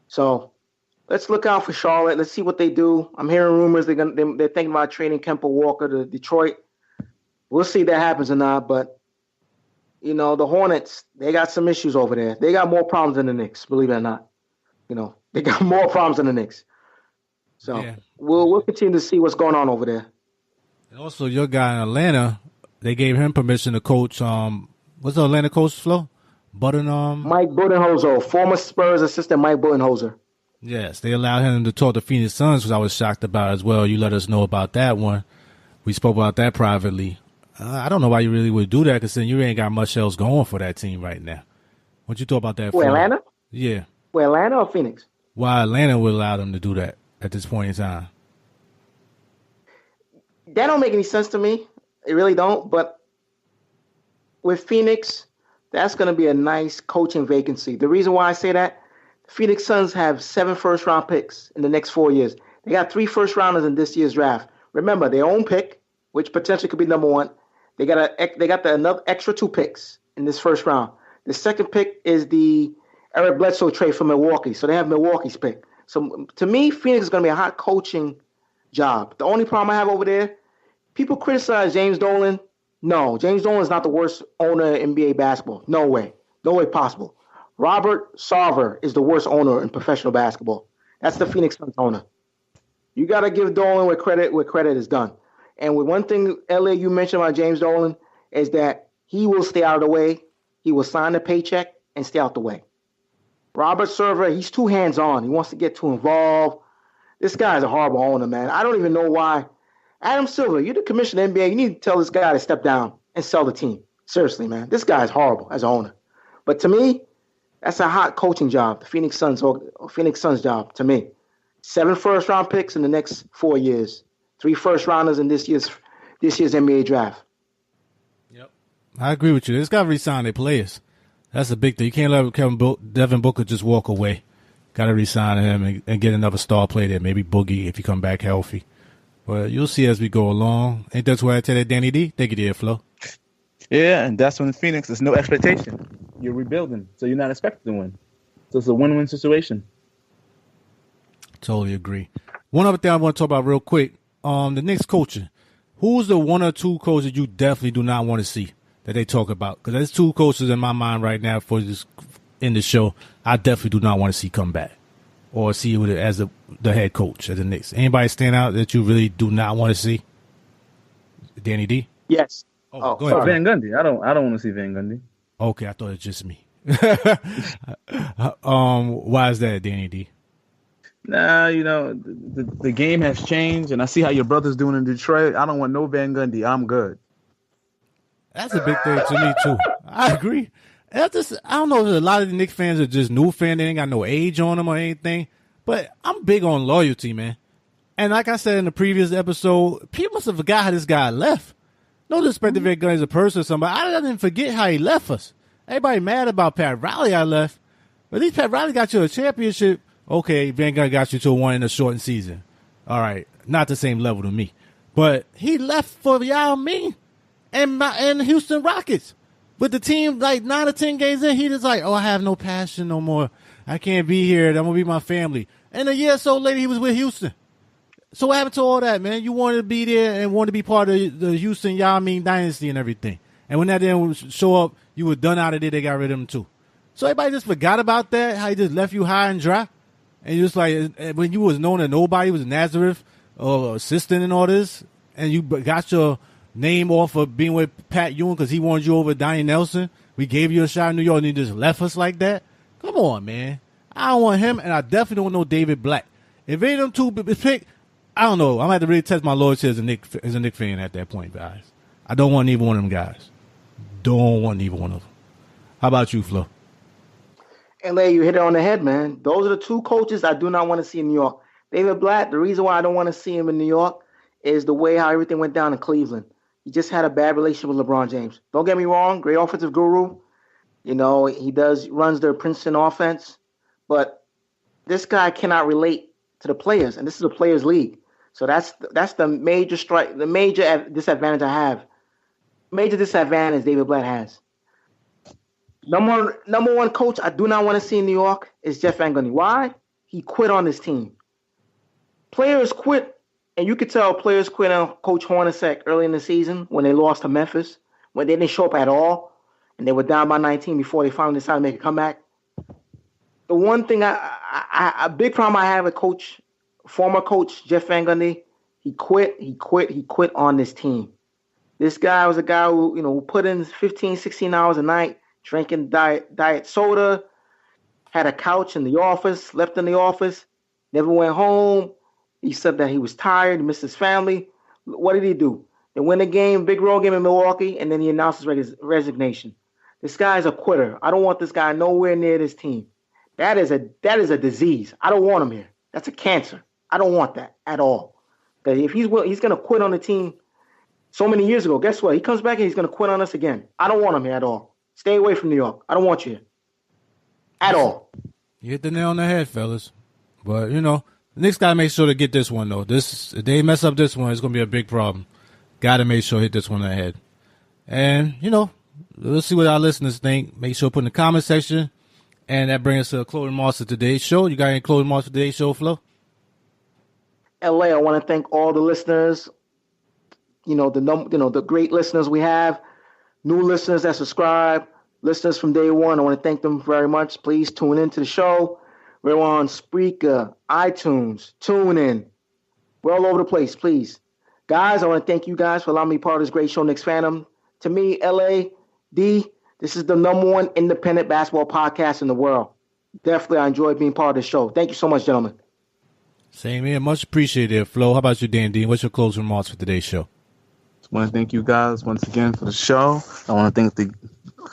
So let's look out for Charlotte. Let's see what they do. I'm hearing rumors they're thinking about trading Kemba Walker to Detroit. We'll see if that happens or not. But you know, the Hornets, they got some issues over there. They got more problems than the Knicks, believe it or not. You know, they got more problems than the Knicks. So we'll continue to see what's going on over there. And also, your guy in Atlanta, they gave him permission to coach. What's the Atlanta coach, Flo? Mike Budenholzer, former Spurs assistant Mike Budenholzer. Yes, they allowed him to talk to Phoenix Suns, which I was shocked about as well. You let us know about that one. We spoke about that privately. I don't know why you really would do that, because then you ain't got much else going for that team right now. What you thought about that? Where, Atlanta? Yeah. Where, Atlanta or Phoenix? Why Atlanta would allow them to do that at this point in time? That don't make any sense to me. It really don't. But with Phoenix, that's going to be a nice coaching vacancy. The reason why I say that, the Phoenix Suns have 7 first-round picks in the next 4 years. They got 3 first-rounders in this year's draft. Remember, their own pick, which potentially could be number 1. They got another extra 2 picks in this first round. The second pick is the Eric Bledsoe trade from Milwaukee. So they have Milwaukee's pick. So to me, Phoenix is going to be a hot coaching job. The only problem I have over there, people criticize James Dolan. No, James Dolan is not the worst owner in NBA basketball. No way. No way possible. Robert Sarver is the worst owner in professional basketball. That's the Phoenix Suns owner. You got to give Dolan where credit is done. And with one thing, LA, you mentioned about James Dolan is that he will stay out of the way. He will sign the paycheck and stay out the way. Robert Server, he's too hands-on. He wants to get too involved. This guy's a horrible owner, man. I don't even know why. Adam Silver, you're the commissioner of the NBA. You need to tell this guy to step down and sell the team. Seriously, man. This guy's horrible as an owner. But to me, that's a hot coaching job, the Phoenix Suns job to me. 7 first-round picks in the next 4 years. 3 first-rounders in this year's NBA draft. Yep, I agree with you. It's got to re-sign their players. That's a big thing. You can't let Devin Booker just walk away. Got to re-sign him and get another star player there. Maybe Boogie if he come back healthy. But you'll see as we go along. Ain't that why I tell that Danny D? Take it there, Flo. Yeah, and that's when Phoenix, there's no expectation. You're rebuilding, so you're not expected to win. So it's a win-win situation. Totally agree. One other thing I want to talk about real quick. The Knicks coaching. Who's the one or two coaches you definitely do not want to see that they talk about? Because there's two coaches in my mind right now for this in the show I definitely do not want to see come back or see with it as the head coach of the Knicks. Anybody stand out that you really do not want to see? Danny D? Yes. Go ahead. Van Gundy. I don't want to see Van Gundy. Okay, I thought it was just me. Why is that, Danny D? Nah, the game has changed, and I see how your brother's doing in Detroit. I don't want no Van Gundy. I'm good. That's a big thing to me, too. I agree. I don't know if a lot of the Knicks fans are just new fans. They ain't got no age on them or anything. But I'm big on loyalty, man. And like I said in the previous episode, people must have forgot how this guy left. No disrespect to Van Gundy as a person or somebody. I didn't forget how he left us. Everybody mad about Pat Riley I left. But at least Pat Riley got you a championship. Okay, Van Gundy got you to a one in a shortened season. All right, not the same level to me. But he left for Yao Ming and Houston Rockets. With the team like 9 or 10 games in, he just like, I have no passion no more. I can't be here. I'm going to be my family. And a year or so later, he was with Houston. So what happened to all that, man? You wanted to be there and wanted to be part of the Houston Yao Ming dynasty and everything. And when that didn't show up, you were done out of there. They got rid of him too. So everybody just forgot about that, how he just left you high and dry. And you just like, when you was known as nobody, was Nazareth or assistant and all this, and you got your name off of being with Pat Ewing because he wanted you over Donnie Nelson. We gave you a shot in New York and you just left us like that. Come on, man. I don't want him, and I definitely don't want no David Blatt. If any of them two pick, I don't know. I'm going to have to really test my loyalty as a Knicks fan at that point, guys. I don't want neither one of them guys. Don't want neither one of them. How about you, Flo? LA, you hit it on the head, man. Those are the two coaches I do not want to see in New York. David Blatt, the reason why I don't want to see him in New York is the way how everything went down in Cleveland. He just had a bad relationship with LeBron James. Don't get me wrong, great offensive guru. He runs their Princeton offense. But this guy cannot relate to the players, and this is a players' league. So that's the major disadvantage I have. Major disadvantage David Blatt has. Number one coach I do not want to see in New York is Jeff Van Gundy. Why? He quit on this team. Players quit. And you could tell players quit on Coach Hornacek early in the season when they lost to Memphis, when they didn't show up at all, and they were down by 19 before they finally decided to make a comeback. The one thing a big problem I have with former coach Jeff Van Gundy, he quit on this team. This guy was a guy who put in 15, 16 hours a night, drinking diet soda, had a couch in the office, left in the office, never went home. He said that he was tired, missed his family. What did he do? They win a game, big road game in Milwaukee, and then he announced his resignation. This guy's a quitter. I don't want this guy nowhere near this team. That is a disease. I don't want him here. That's a cancer. I don't want that at all. Because if he's going to quit on the team so many years ago, guess what? He comes back and he's going to quit on us again. I don't want him here at all. Stay away from New York. I don't want you here at all. You hit the nail on the head, fellas. But, the Knicks got to make sure to get this one, though. If they mess up this one, it's going to be a big problem. Got to make sure to hit this one ahead. And, we'll see what our listeners think. Make sure to put in the comment section. And that brings us to a closing remarks of today's show. You got any closing remarks for today's show, Flo? LA, I want to thank all the listeners. The great listeners we have. New listeners that subscribe. Listeners from day one. I want to thank them very much. Please tune into the show. We're on Spreaker, iTunes, TuneIn. We're all over the place, please. Guys, I want to thank you guys for allowing me part of this great show, Knicksfandom. To me, LA, this is the #1 independent basketball podcast in the world. Definitely, I enjoy being part of the show. Thank you so much, gentlemen. Same here. Much appreciated, Flo. How about you, Dan D? What's your closing remarks for today's show? I want to thank you guys once again for the show. I want to thank the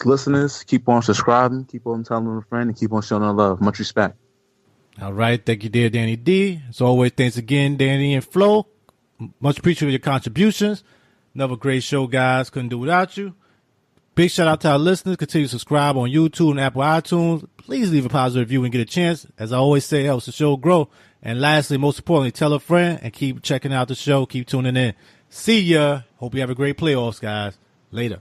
listeners. Keep on subscribing. Keep on telling them a friend. And keep on showing them love. Much respect. All right. Thank you, dear Danny D. As always, thanks again, Danny and Flo. Much appreciated your contributions. Another great show, guys. Couldn't do without you. Big shout out to our listeners. Continue to subscribe on YouTube and Apple iTunes. Please leave a positive review and get a chance. As I always say, it helps the show grow. And lastly, most importantly, tell a friend and keep checking out the show. Keep tuning in. See ya. Hope you have a great playoffs, guys. Later.